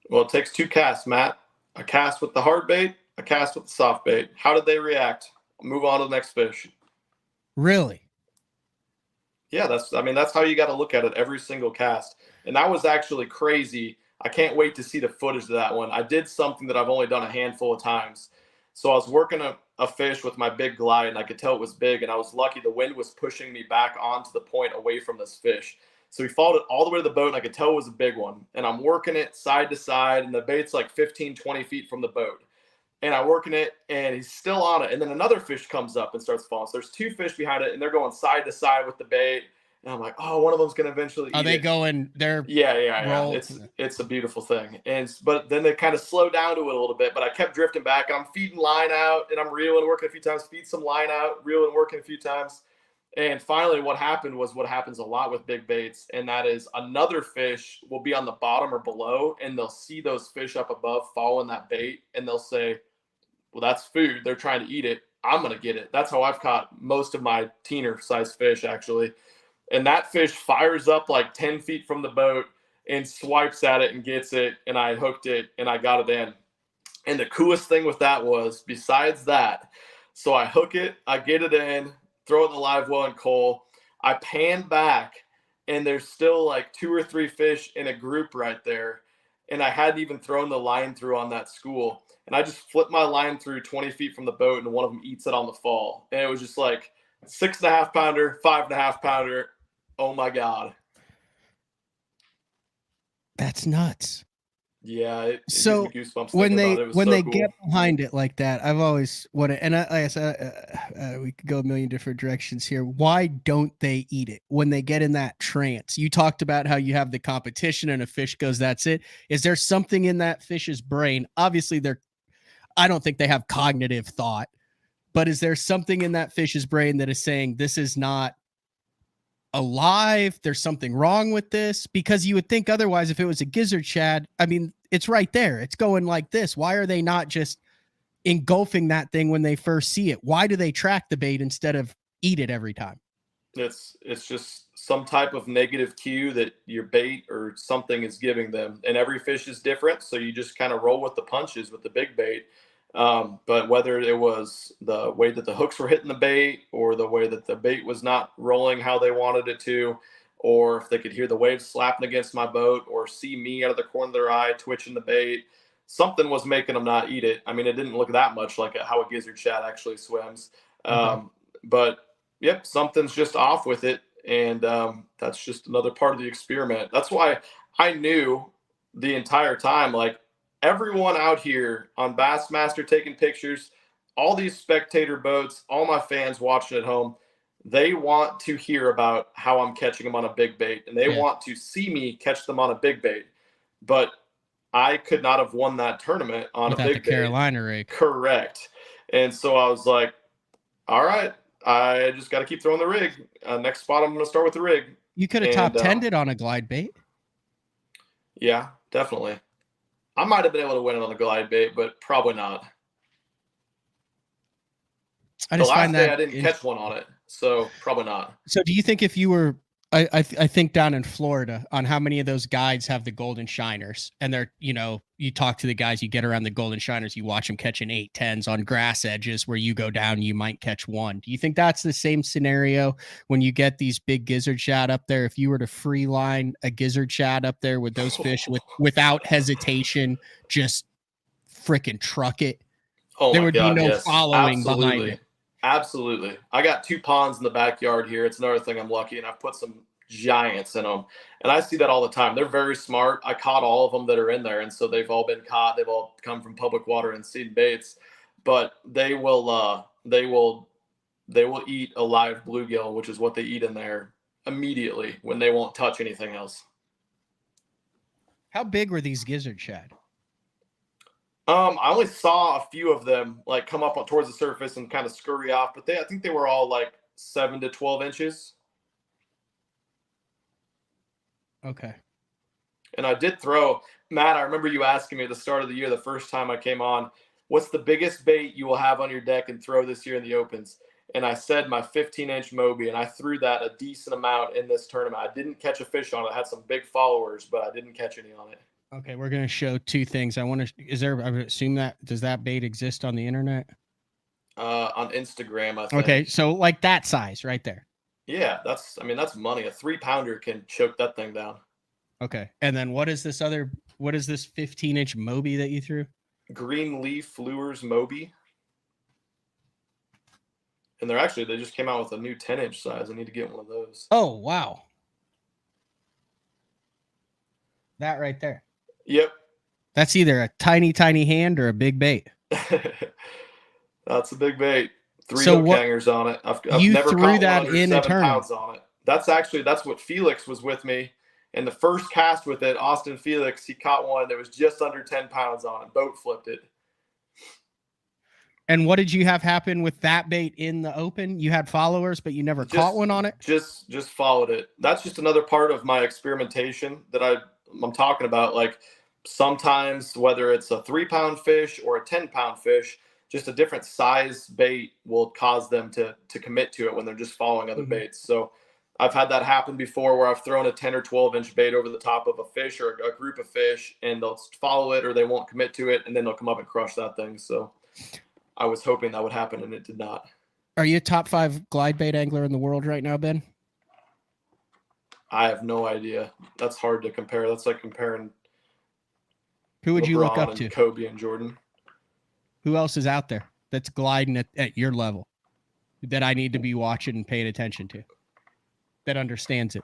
Well, it takes 2 casts, Matt. A cast with the hard bait, a cast with the soft bait. How did they react? Move on to the next fish. Really? Yeah, that's how you got to look at it every single cast. And that was actually crazy. I can't wait to see the footage of that one. I did something that I've only done a handful of times. So I was working a fish with my big glide, and I could tell it was big, and I was lucky the wind was pushing me back onto the point away from this fish. So he followed it all the way to the boat, and I could tell it was a big one. And I'm working it side to side, and the bait's like 15, 20 feet from the boat. And I'm working it, and he's still on it. And then another fish comes up and starts falling. So there's 2 fish behind it, and they're going side to side with the bait. And I'm like, oh, one of them's going to eventually eat Are they it. going? They're Yeah. It's a beautiful thing. But then they kind of slow down to it a little bit. But I kept drifting back, and I'm feeding line out, and I'm reeling, working a few times, feed some line out, reeling, working a few times. And finally, what happened was what happens a lot with big baits, and that is another fish will be on the bottom or below, and they'll see those fish up above following that bait, and they'll say, well, that's food. They're trying to eat it. I'm going to get it. That's how I've caught most of my teener-sized fish, actually. And that fish fires up like 10 feet from the boat and swipes at it and gets it, and I hooked it, and I got it in. And the coolest thing with that was, besides that, so I hook it, I get it in, throw it in the live well and coal. I pan back, and there's still like 2 or 3 fish in a group right there, and I hadn't even thrown the line through on that school. And I just flipped my line through 20 feet from the boat, and one of them eats it on the fall. And it was just like 6.5 pounder, 5.5 pounder. Oh my God. That's nuts. Yeah. It So gives me goosebumps when thinking they about it. It was when so they cool. get behind it like that, I've always wanted, and like I said, we could go a million different directions here. Why don't they eat it when they get in that trance? You talked about how you have the competition and a fish goes, that's it. Is there something in that fish's brain? Obviously, I don't think they have cognitive thought, but is there something in that fish's brain that is saying this is not alive? There's something wrong with this? Because you would think otherwise, if it was a gizzard shad, I mean, it's right there. It's going like this. Why are they not just engulfing that thing when they first see it? Why do they track the bait instead of eat it every time? It's just some type of negative cue that your bait or something is giving them. And every fish is different. So you just kind of roll with the punches with the big bait. But whether it was the way that the hooks were hitting the bait, or the way that the bait was not rolling how they wanted it to, or if they could hear the waves slapping against my boat, or see me out of the corner of their eye twitching the bait, something was making them not eat it. I mean, it didn't look that much like how a gizzard shad actually swims. But yep, something's just off with it. And that's just another part of the experiment. That's why I knew the entire time, like, everyone out here on Bassmaster taking pictures, all these spectator boats, all my fans watching at home, they want to hear about how I'm catching them on a big bait, and they want to see me catch them on a big bait. But I could not have won that tournament on without a big the Carolina rig. Correct. And so I was like, all right, I just got to keep throwing the rig. Next spot, I'm going to start with the rig. You could have top 10'd it on a glide bait. Yeah, definitely. I might have been able to win it on the glide bait, but probably not. I just the last find day that I didn't catch one on it, so probably not. So do you think if you were I think down in Florida on how many of those guides have the golden shiners, and they're, you talk to the guys, you get around the golden shiners, you watch them catching 8-10s on grass edges where you go down, you might catch one. Do you think that's the same scenario when you get these big gizzard shad up there? If you were to free line a gizzard shad up there with those fish without hesitation, just freaking truck it, there would be no following behind it. Absolutely. I got 2 ponds in the backyard here. It's another thing I'm lucky, and I've put some giants in them. And I see that all the time. They're very smart. I caught all of them that are in there, and so they've all been caught. They've all come from public water and seen baits. But they will eat a live bluegill, which is what they eat in there immediately when they won't touch anything else. How big were these gizzard shad? I only saw a few of them like come up towards the surface and kind of scurry off, but I think they were all like 7 to 12 inches. Okay. And I did throw, Matt, I remember you asking me at the start of the year, the first time I came on, what's the biggest bait you will have on your deck and throw this year in the opens? And I said my 15-inch Moby, and I threw that a decent amount in this tournament. I didn't catch a fish on it. I had some big followers, but I didn't catch any on it. Okay, we're going to show 2 things. I want to, I would assume does that bait exist on the internet? On Instagram, I think. Okay, so like that size right there. Yeah, that's money. A 3-pounder can choke that thing down. Okay, and then what is this 15-inch Moby that you threw? Green Leaf Lures Moby. And they just came out with a new 10-inch size. I need to get one of those. Oh, wow. That right there. Yep. That's either a tiny, tiny hand or a big bait. That's a big bait. 3 so hook hangers on it. I've never threw caught that one under in 7 a tournament. pounds on it. That's what Felix was with me. And the first cast with it, Austin Felix, he caught one that was just under 10 pounds on it. Boat flipped it. And what did you have happen with that bait in the open? You had followers, but you never caught one on it? Just followed it. That's just another part of my experimentation that I'm talking about. Like sometimes whether it's a 3-pound fish or a 10-pound fish, just a different size bait will cause them to commit to it when they're just following other baits. So I've had that happen before where I've thrown a 10 or 12-inch bait over the top of a fish or a group of fish, and they'll follow it or they won't commit to it, and then they'll come up and crush that thing. So I was hoping that would happen, and it did not. Are you a top 5 glide bait angler in the world right now, Ben? I have no idea. That's hard to compare. That's like comparing. Who would you look up and to? Kobe and Jordan. Who else is out there that's gliding at your level that I need to be watching and paying attention to, that understands it?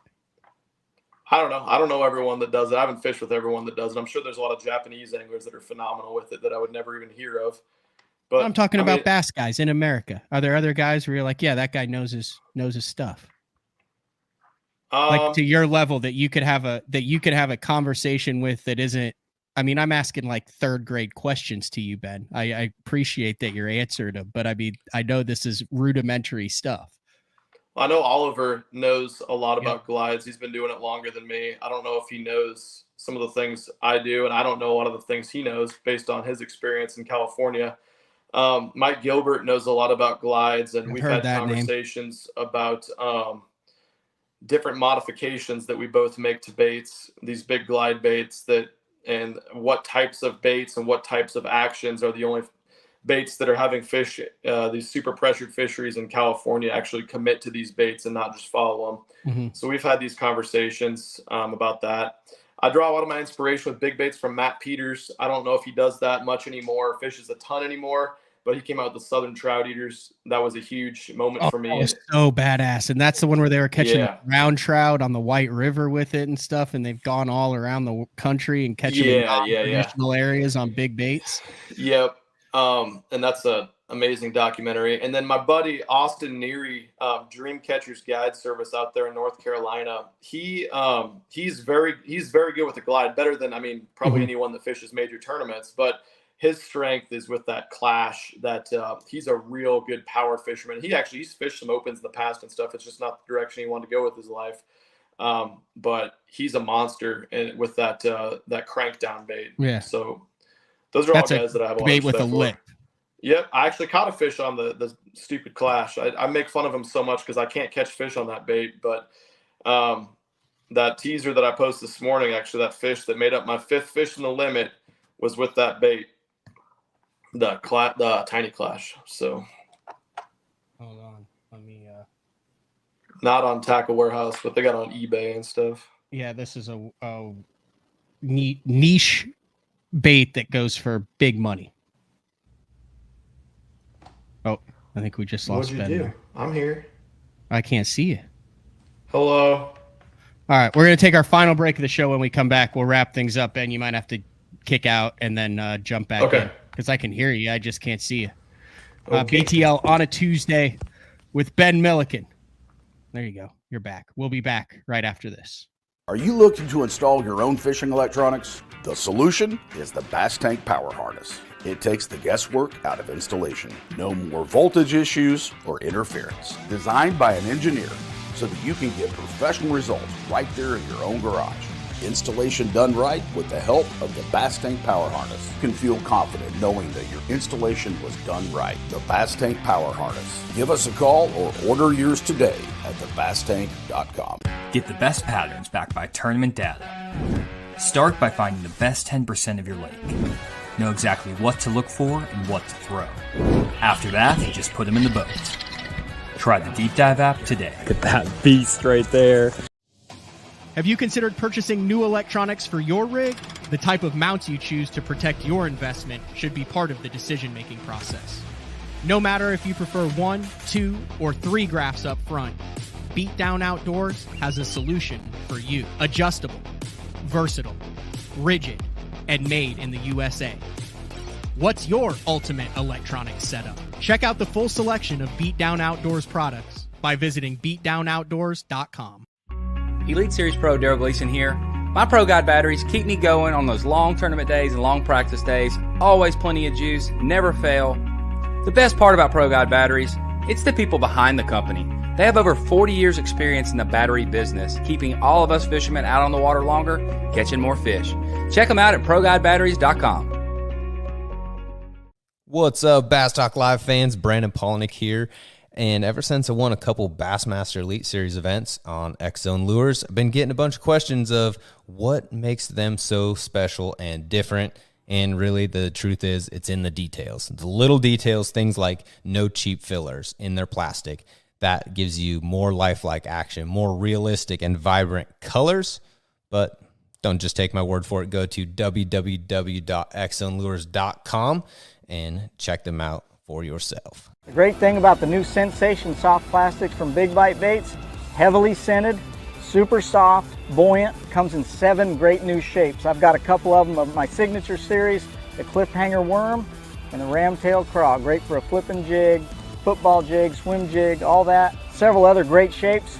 I don't know. I don't know everyone that does it. I haven't fished with everyone that does it. I'm sure there's a lot of Japanese anglers that are phenomenal with it that I would never even hear of. But I'm talking about bass guys in America. Are there other guys where you're like, yeah, that guy knows his stuff? Like to your level that you could have a conversation with that isn't. I mean, I'm asking like 3rd grade questions to you, Ben. I appreciate that you're answered them, but I mean, I know this is rudimentary stuff. I know Oliver knows a lot about glides. He's been doing it longer than me. I don't know if he knows some of the things I do, and I don't know a lot of the things he knows based on his experience in California. Mike Gilbert knows a lot about glides, and we've had conversations about different modifications that we both make to baits, these big glide baits and what types of baits and what types of actions are the only baits that are having fish, these super pressured fisheries in California actually commit to these baits and not just follow them. So we've had these conversations about that. I draw a lot of my inspiration with big baits from Matt Peters. I don't know if he does that much anymore, fishes a ton anymore, but he came out with the Southern Trout Eaters. That was a huge moment for me. That was so badass. And that's the one where they were catching round trout on the White River with it and stuff. And they've gone all around the country and catching traditional areas on big baits. Yep. And that's a amazing documentary. And then my buddy Austin Neary, Dream Catchers Guide Service out there in North Carolina. He's very good with the glide, better than probably anyone that fishes major tournaments. But his strength is with that clash. That he's a real good power fisherman. He's fished some opens in the past and stuff. It's just not the direction he wanted to go with his life. But he's a monster with that crank down bait. Yeah. So those are all guys that I have a lot of bait with a respect for. lip. Yep, I actually caught a fish on the stupid clash. I make fun of him so much because I can't catch fish on that bait, but That teaser that I posted this morning, actually, that fish that made up my 5th fish in the limit was with that bait, the Tiny Clash. So Hold on. Let me. not on Tackle Warehouse, but they got on eBay and stuff. Yeah, this is a niche bait that goes for big money. Oh, I think we just lost Ben there. I'm here. I can't see you. Hello. All right, we're going to take our final break of the show. When we come back, we'll wrap things up. Ben, you might have to kick out and then jump back in because I can hear you. I just can't see you. BTL on a Tuesday with Ben Milliken. There you go. You're back. We'll be back right after this. Are you looking to install your own fishing electronics? The solution is the Bass Tank Power Harness. It takes the guesswork out of installation. No more voltage issues or interference. Designed by an engineer so that you can get professional results right there in your own garage. Installation done right with the help of the Bass Tank Power Harness. You can feel confident knowing that your installation was done right. The Bass Tank Power Harness. Give us a call or order yours today at thebasstank.com. Get the best patterns backed by tournament data. Start by finding the best 10% of your lake. Know exactly what to look for and what to throw. After that, just put them in the boat. Try the Deep Dive app today. Look at that beast right there. Have you considered purchasing new electronics for your rig? The type of mounts you choose to protect your investment should be part of the decision-making process. No matter if you prefer 1, 2, or 3 graphs up front, Beatdown Outdoors has a solution for you. Adjustable, versatile, rigid, and made in the USA. What's your ultimate electronics setup? Check out the full selection of Beatdown Outdoors products by visiting beatdownoutdoors.com. Elite Series Pro Daryl Gleason here. My Pro Guide batteries keep me going on those long tournament days and long practice days. Always plenty of juice, never fail. The best part about Pro Guide batteries, it's the people behind the company. They have over 40 years experience in the battery business, keeping all of us fishermen out on the water longer, catching more fish. Check them out at ProGuideBatteries.com. What's up, Bass Talk Live fans? Brandon Polnick here. And ever since I won a couple Bassmaster Elite Series events on X-Zone Lures, I've been getting a bunch of questions of what makes them so special and different. And really, the truth is, it's in the details. The little details, things like no cheap fillers in their plastic. That gives you more lifelike action, more realistic and vibrant colors. But don't just take my word for it. Go to www.xzonelures.com and check them out for yourself. The great thing about the new Sensation soft plastics from Big Bite Baits, heavily scented, super soft, buoyant, comes in 7 great new shapes. I've got a couple of them of my signature series, the cliffhanger worm and the ram-tailed craw, great for a flipping jig, football jig, swim jig, all that. Several other great shapes.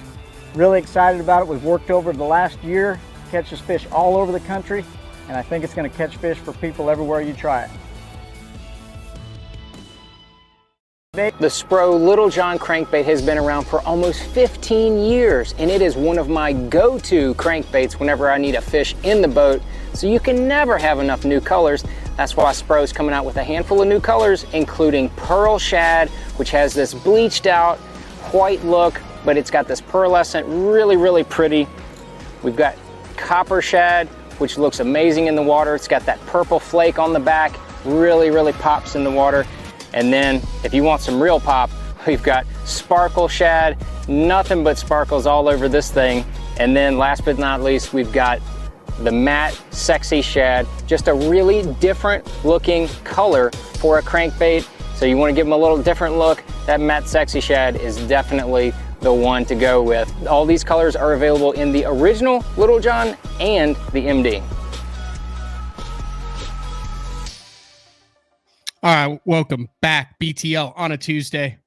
Really excited about it. We've worked over the last year, catches fish all over the country, and I think it's going to catch fish for people everywhere you try it. The Spro Little John crankbait has been around for almost 15 years, and it is one of my go-to crankbaits whenever I need a fish in the boat, so you can never have enough new colors. That's why Spro's coming out with a handful of new colors, including Pearl Shad, which has this bleached out white look, but it's got this pearlescent, really pretty. We've got Copper Shad, which looks amazing in the water. It's got that purple flake on the back, really pops in the water. And then if you want some real pop, we've got Sparkle Shad, nothing but sparkles all over this thing. And then last but not least, we've got the matte Sexy Shad, just a really different looking color for a crankbait. So you want to give them a little different look, that matte Sexy Shad is definitely the one to go with. All these colors are available in the original Little John and the MD. All right, welcome back, BTL on a Tuesday.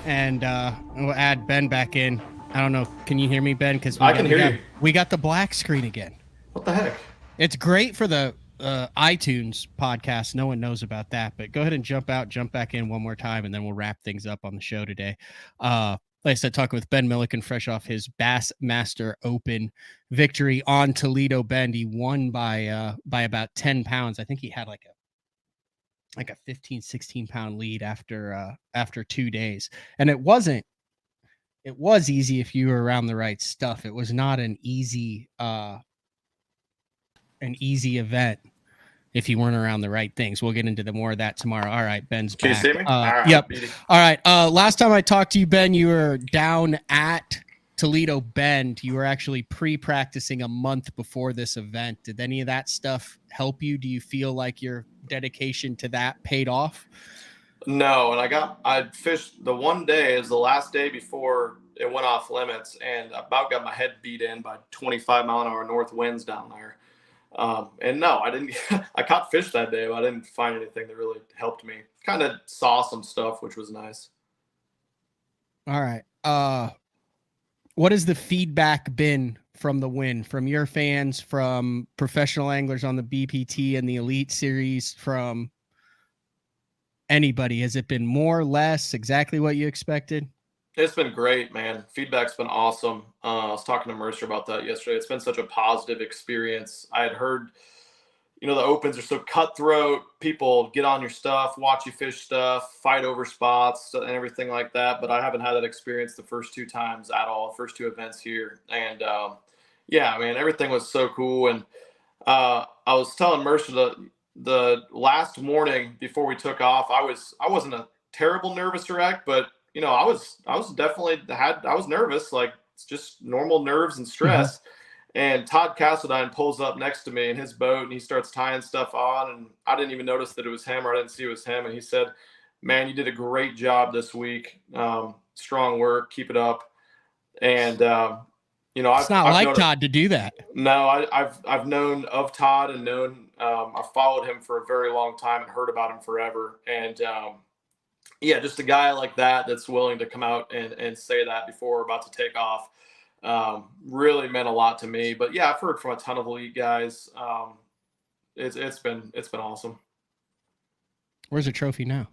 And we'll add Ben back in. I don't know, can you hear me, Ben? Because I can hear you. We got the black screen again. What the heck? It's great for the iTunes podcast. No one knows about that, but go ahead and jump back in one more time, and then we'll wrap things up on the show today. Like I said, talking with Ben Milliken, fresh off his Bassmaster Open victory on Toledo Bend. He won by about 10 pounds. I think he had like a 15, 16 pound lead after 2 days. And it wasn't it was easy if you were around the right stuff. It was not an easy event if you weren't around the right things. We'll get into more of that tomorrow. All right, Ben's Can back. you see me? All right, Yep. beauty. All right. Last time I talked to you, Ben, you were down at Toledo Bend. You were actually pre-practicing a month before this event. Did any of that stuff help you? Do you feel like your dedication to that paid off? No, and I fished the one day is the last day before it went off limits, and I about got my head beat in by 25-mile-an-hour north winds down there. And no, I didn't. I caught fish that day, but I didn't find anything that really helped me. Kind of saw some stuff, which was nice. All right. What has the feedback been from the win, from your fans, from professional anglers on the BPT and the Elite Series, from anybody? Has it been more, less, exactly what you expected? It's been great, man. Feedback's been awesome. I was talking to Mercer about that yesterday. It's been such a positive experience. I had heard, the opens are so cutthroat. People get on your stuff, watch you fish stuff, fight over spots and everything like that. But I haven't had that experience the first two times at all, first two events here. And yeah, man, everything was so cool. And I was telling Mercer the last morning before we took off, I wasn't a terrible nervous wreck, but I was definitely I was nervous, like it's just normal nerves and stress. And Todd Castledine pulls up next to me in his boat and he starts tying stuff on. And I didn't even notice that it was him, or I didn't see it was him. And he said, "Man, you did a great job this week. Strong work. Keep it up." And, it's not like Todd to do that. No, I've known of Todd and I've followed him for a very long time and heard about him forever. And, yeah, just a guy like that's willing to come out and say that before we're about to take off really meant a lot to me. But yeah, I've heard from a ton of elite guys. It's been awesome. Where's the trophy now?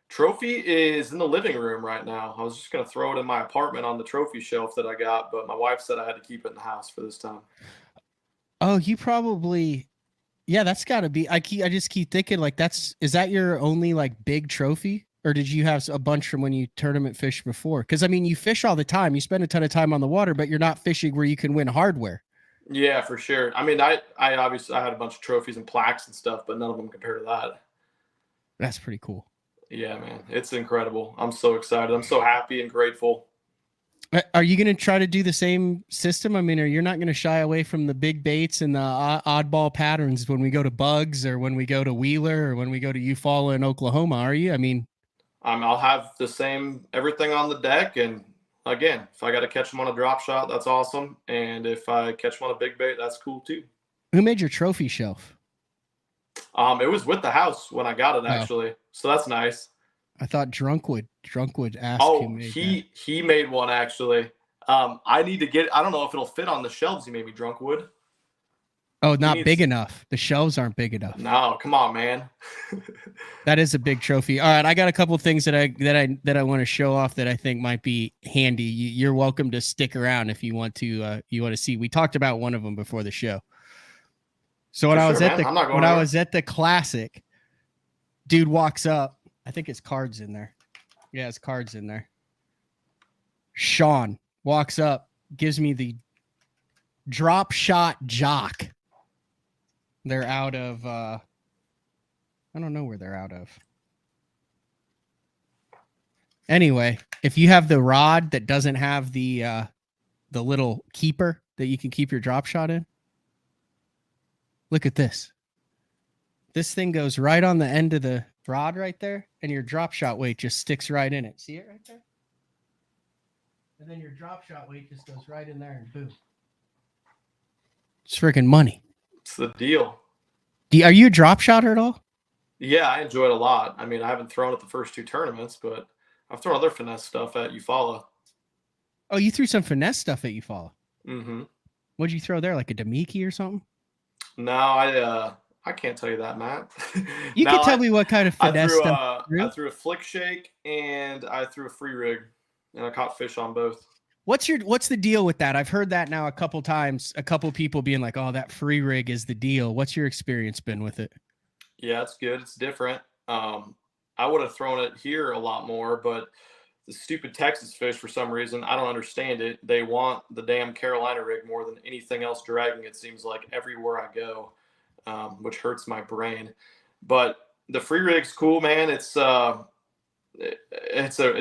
Trophy is in the living room right now. I was just going to throw it in my apartment on the trophy shelf that I got, but my wife said I had to keep it in the house for this time. Oh, you probably... Yeah, that's got to be. I just keep thinking like is that your only like big trophy, or did you have a bunch from when you tournament fished before? Because I mean, you fish all the time, you spend a ton of time on the water, but you're not fishing where you can win hardware. Yeah, for sure. I mean, I obviously had a bunch of trophies and plaques and stuff, but none of them compare to that. That's pretty cool. Yeah, man, it's incredible. I'm so excited. I'm so happy and grateful. Are you going to try to do the same system? I mean, you're not going to shy away from the big baits and the oddball patterns when we go to Bugs or when we go to Wheeler or when we go to Eufaula in Oklahoma, are you? I mean, I'll have the same everything on the deck. And again, if I got to catch them on a drop shot, that's awesome. And if I catch them on a big bait, that's cool too. Who made your trophy shelf? It was with the house when I got it, actually. So that's nice. I thought Drunkwood asked. Oh, he made one actually. I need to get. I don't know if it'll fit on the shelves. He made me Drunkwood. Oh, not big enough. The shelves aren't big enough. No, come on, man. That is a big trophy. All right, I got a couple of things that I want to show off that I think might be handy. You're welcome to stick around if you want to. You want to see. We talked about one of them before the show. So when I was at the Classic, dude walks up. I think his card's in there. Yeah, his card's in there. Sean walks up, gives me the Drop Shot Jock. They're out of, I don't know where they're out of. Anyway, if you have the rod that doesn't have the little keeper that you can keep your drop shot in, look at this. This thing goes right on the end of the rod right there, and your drop shot weight just sticks right in it. See it right there? And then your drop shot weight just goes right in there and boom. It's freaking money. It's the deal. Are you a drop shotter at all? Yeah, I enjoy it a lot. I mean, I haven't thrown at the first two tournaments, but I've thrown other finesse stuff at Eufaula. Oh, you threw some finesse stuff at Eufaula. Mm-hmm. What'd you throw there? Like a Damiki or something? No, I can't tell you that, Matt. You can tell me what kind of finesse stuff. I threw a flick shake and I threw a free rig, and I caught fish on both. What's the deal with that? I've heard that now a couple times. A couple people being like, "Oh, that free rig is the deal." What's your experience been with it? Yeah, it's good. It's different. I would have thrown it here a lot more, but the stupid Texas fish, for some reason, I don't understand it. They want the damn Carolina rig more than anything else dragging, it seems like, everywhere I go, which hurts my brain. But the free rig's cool, man. It's a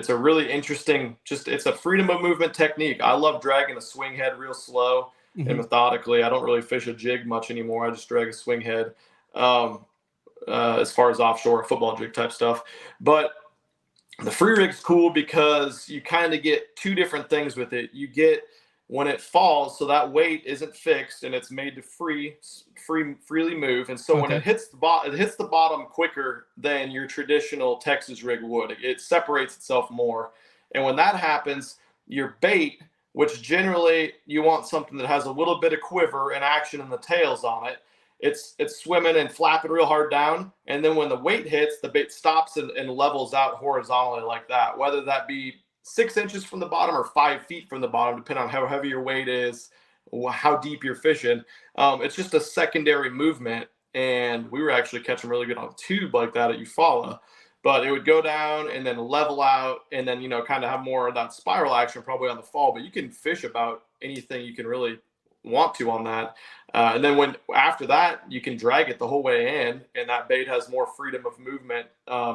really interesting, it's a freedom of movement technique. I love dragging a swing head real slow and methodically. I don't really fish a jig much anymore. I just drag a swing head as far as offshore football jig type stuff. But the free rig's cool because you kind of get two different things with it. You get when it falls, so that weight isn't fixed and it's made to freely move. And so when it hits the bottom quicker than your traditional Texas rig would. It separates itself more. And when that happens, your bait, which generally you want something that has a little bit of quiver and action in the tails on it, it's swimming and flapping real hard down. And then when the weight hits, the bait stops and levels out horizontally like that, whether that be 6 inches from the bottom or 5 feet from the bottom, depending on how heavy your weight is, how deep you're fishing. It's just a secondary movement. And we were actually catching really good on a tube like that at Eufaula. But it would go down and then level out and then, kind of have more of that spiral action probably on the fall. But you can fish about anything you can really want to on that. And then after that, you can drag it the whole way in, and that bait has more freedom of movement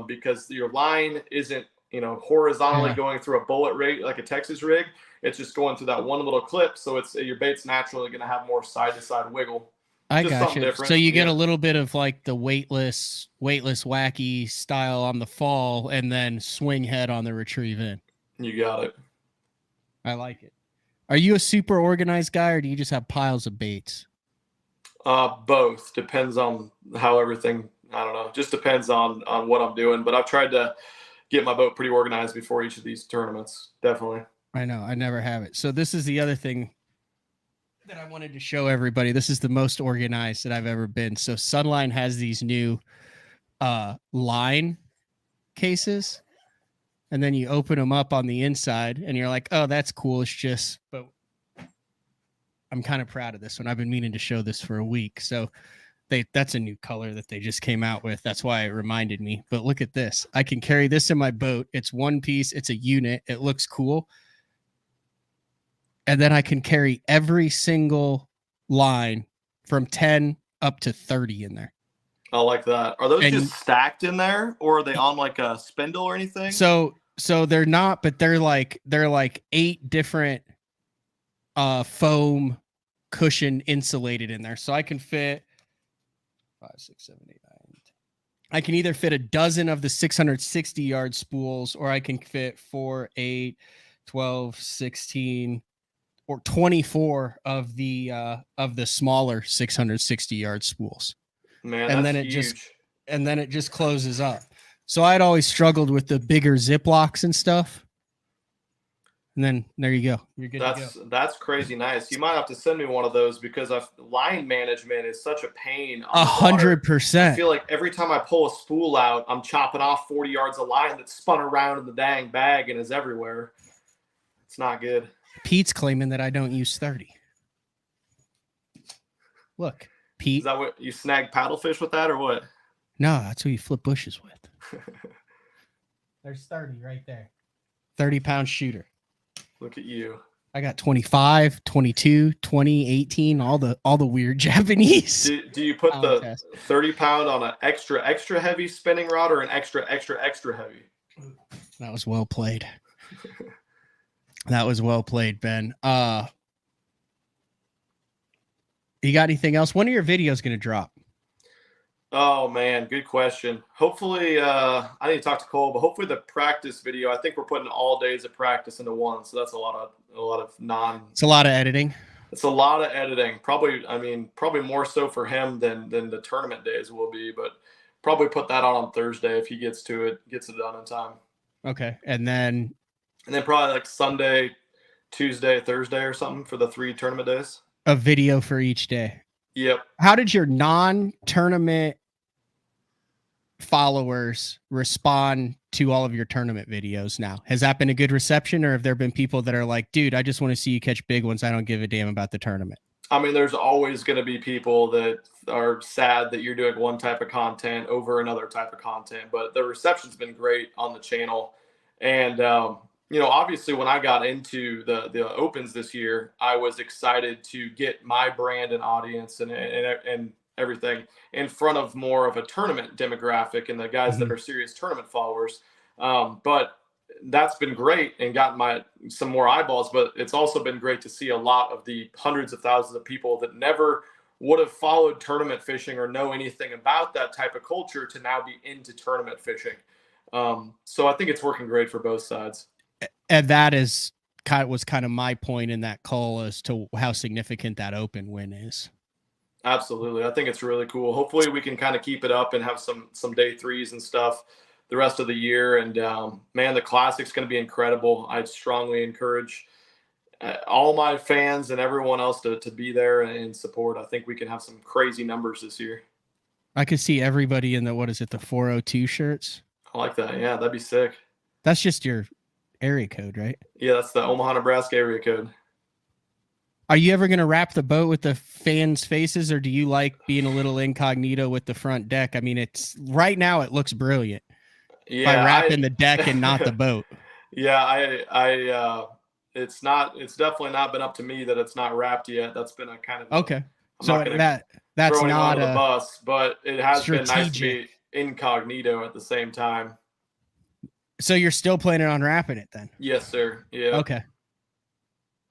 because your line isn't, horizontally going through a bullet rate like a Texas rig. It's just going through that one little clip. So your bait's naturally going to have more side to side wiggle. I Just got something you. different. So you get a little bit of like the weightless wacky style on the fall, and then swing head on the retrieve in. You got it. I like it. Are you a super organized guy, or do you just have piles of baits? Both. Depends on how everything, I don't know, just depends on what I'm doing. But I've tried to get my boat pretty organized before each of these tournaments. Definitely. I know. I never have it. So this is the other thing that I wanted to show everybody. This is the most organized that I've ever been. So Sunline has these new line cases, and then you open them up on the inside and you're like, oh, that's cool. It's just, but I'm kind of proud of this one. I've been meaning to show this for a week. So that's a new color that they just came out with. That's why it reminded me. But look at this. I can carry this in my boat. It's one piece. It's a unit. It looks cool. And then I can carry every single line from 10 up to 30 in there. I like that. Are those just stacked in there, or are they on like a spindle or anything? So they're not, but they're like 8 different foam cushion insulated in there. So I can fit 5, 6, 7, 8, 9. I can either fit a dozen of the 660 yard spools, or I can fit 4, 8, 12, 16, or 24 of the smaller 660 yard spools. Man, and that's then it just closes up. So I'd always struggled with the bigger Ziplocs and stuff. And then there you go. You're good to go. That's crazy nice. You might have to send me one of those because line management is such a pain. 100%. I feel like every time I pull a spool out, I'm chopping off 40 yards of line that's spun around in the dang bag and is everywhere. It's not good. Pete's claiming that I don't use 30. Look, Pete. Is that what you snag paddlefish with that or what? No, that's what you flip bushes with. There's 30 right there. 30-pound shooter. Look at you. I got 25, 22, 20, 18, all the weird Japanese. Do you put the 30-pound on an extra heavy spinning rod or an extra heavy? That was well played. That was well played, Ben. You got anything else? When are your videos going to drop? Oh man, good question. Hopefully, I need to talk to Cole, but hopefully the practice video. I think we're putting all days of practice into one, so that's a lot of non. It's a lot of editing. It's a lot of editing. Probably more so for him than the tournament days will be, but probably put that on Thursday if he gets it done in time. Okay, and then probably like Sunday, Tuesday, Thursday or something for the 3 tournament days. A video for each day. Yep. How did your non-tournament followers respond to all of your tournament videos now? Has that been a good reception, or have there been people that are like, dude, I just want to see you catch big ones. I don't give a damn about the tournament? I mean, there's always going to be people that are sad that you're doing one type of content over another type of content, but the reception's been great on the channel. And obviously when I got into the opens this year, I was excited to get my brand and audience and everything in front of more of a tournament demographic and the guys that are serious tournament followers. But that's been great and gotten some more eyeballs, but it's also been great to see a lot of the hundreds of thousands of people that never would have followed tournament fishing or know anything about that type of culture to now be into tournament fishing. So I think it's working great for both sides. And that was kind of my point in that call as to how significant that open win is. Absolutely. I think it's really cool. Hopefully we can kind of keep it up and have some day threes and stuff the rest of the year. And man, the Classic's going to be incredible. I'd strongly encourage all my fans and everyone else to be there and support. I think we can have some crazy numbers this year. I could see everybody in the 402 shirts. I like that. Yeah, that'd be sick. That's just your area code, right? Yeah, that's the Omaha, Nebraska area code. Are you ever going to wrap the boat with the fans' faces, or do you like being a little incognito with the front deck? I mean, it's right now it looks brilliant. Yeah, by wrapping the deck and not the boat. Yeah, it's definitely not been up to me that it's not wrapped yet. That's been a kind of okay. So that's not the bus, but it has strategic. been nice to be incognito at the same time. So you're still planning on wrapping it then? Yes, sir. Yeah. Okay.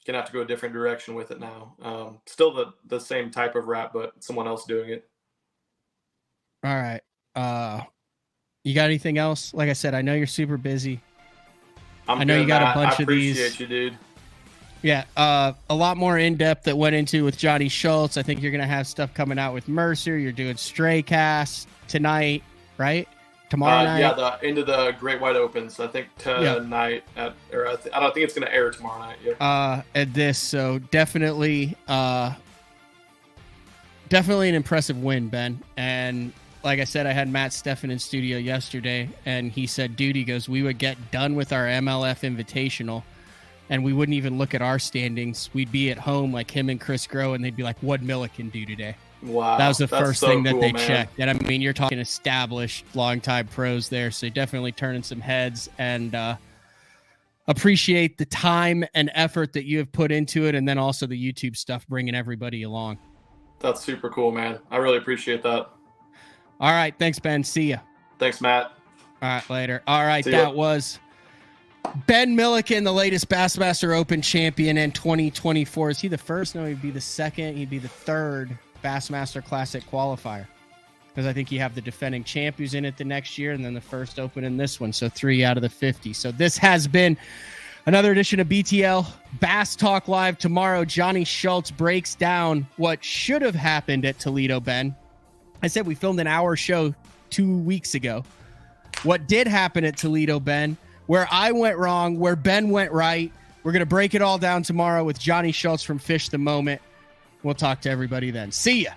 Gonna have to go a different direction with it now. Still the same type of wrap, but someone else doing it. All right. You got anything else? Like I said, I know you're super busy. I know you got a bunch of these. I appreciate you, dude. Yeah, a lot more in-depth that went into with Johnny Schultz. I think you're going to have stuff coming out with Mercer. You're doing Stray Cast tonight, right? Tomorrow night? Yeah, into the Great White Opens. I think tonight, I don't think it's going to air tomorrow night. Yeah. At this, so definitely an impressive win, Ben. And like I said, I had Matt Steffen in studio yesterday, and he said, dude, he goes, we would get done with our MLF Invitational, and we wouldn't even look at our standings. We'd be at home like him and Chris Grow, and they'd be like, what'd Milliken do today? Wow. That was the first thing that they man. checked. And I mean, you're talking established, long-time pros there, so definitely turning some heads, and appreciate the time and effort that you have put into it, and then also the YouTube stuff, bringing everybody along. That's super cool, man. I really appreciate that. All right. Thanks, Ben. See ya. Thanks, Matt. All right. Later. All right. See ya. That was Ben Milliken, the latest Bassmaster Open champion in 2024. Is he the first? No, he'd be the second. He'd be the third Bassmaster Classic qualifier, because I think you have the defending champ who's in it the next year, and then the first Open in this one. So 3 out of the 50. So this has been another edition of BTL Bass Talk Live. Tomorrow, Johnny Schultz breaks down what should have happened at Toledo Bend. I said we filmed an hour show 2 weeks ago. What did happen at Toledo Bend, where I went wrong, where Ben went right. We're going to break it all down tomorrow with Johnny Schultz from Fish the Moment. We'll talk to everybody then. See ya.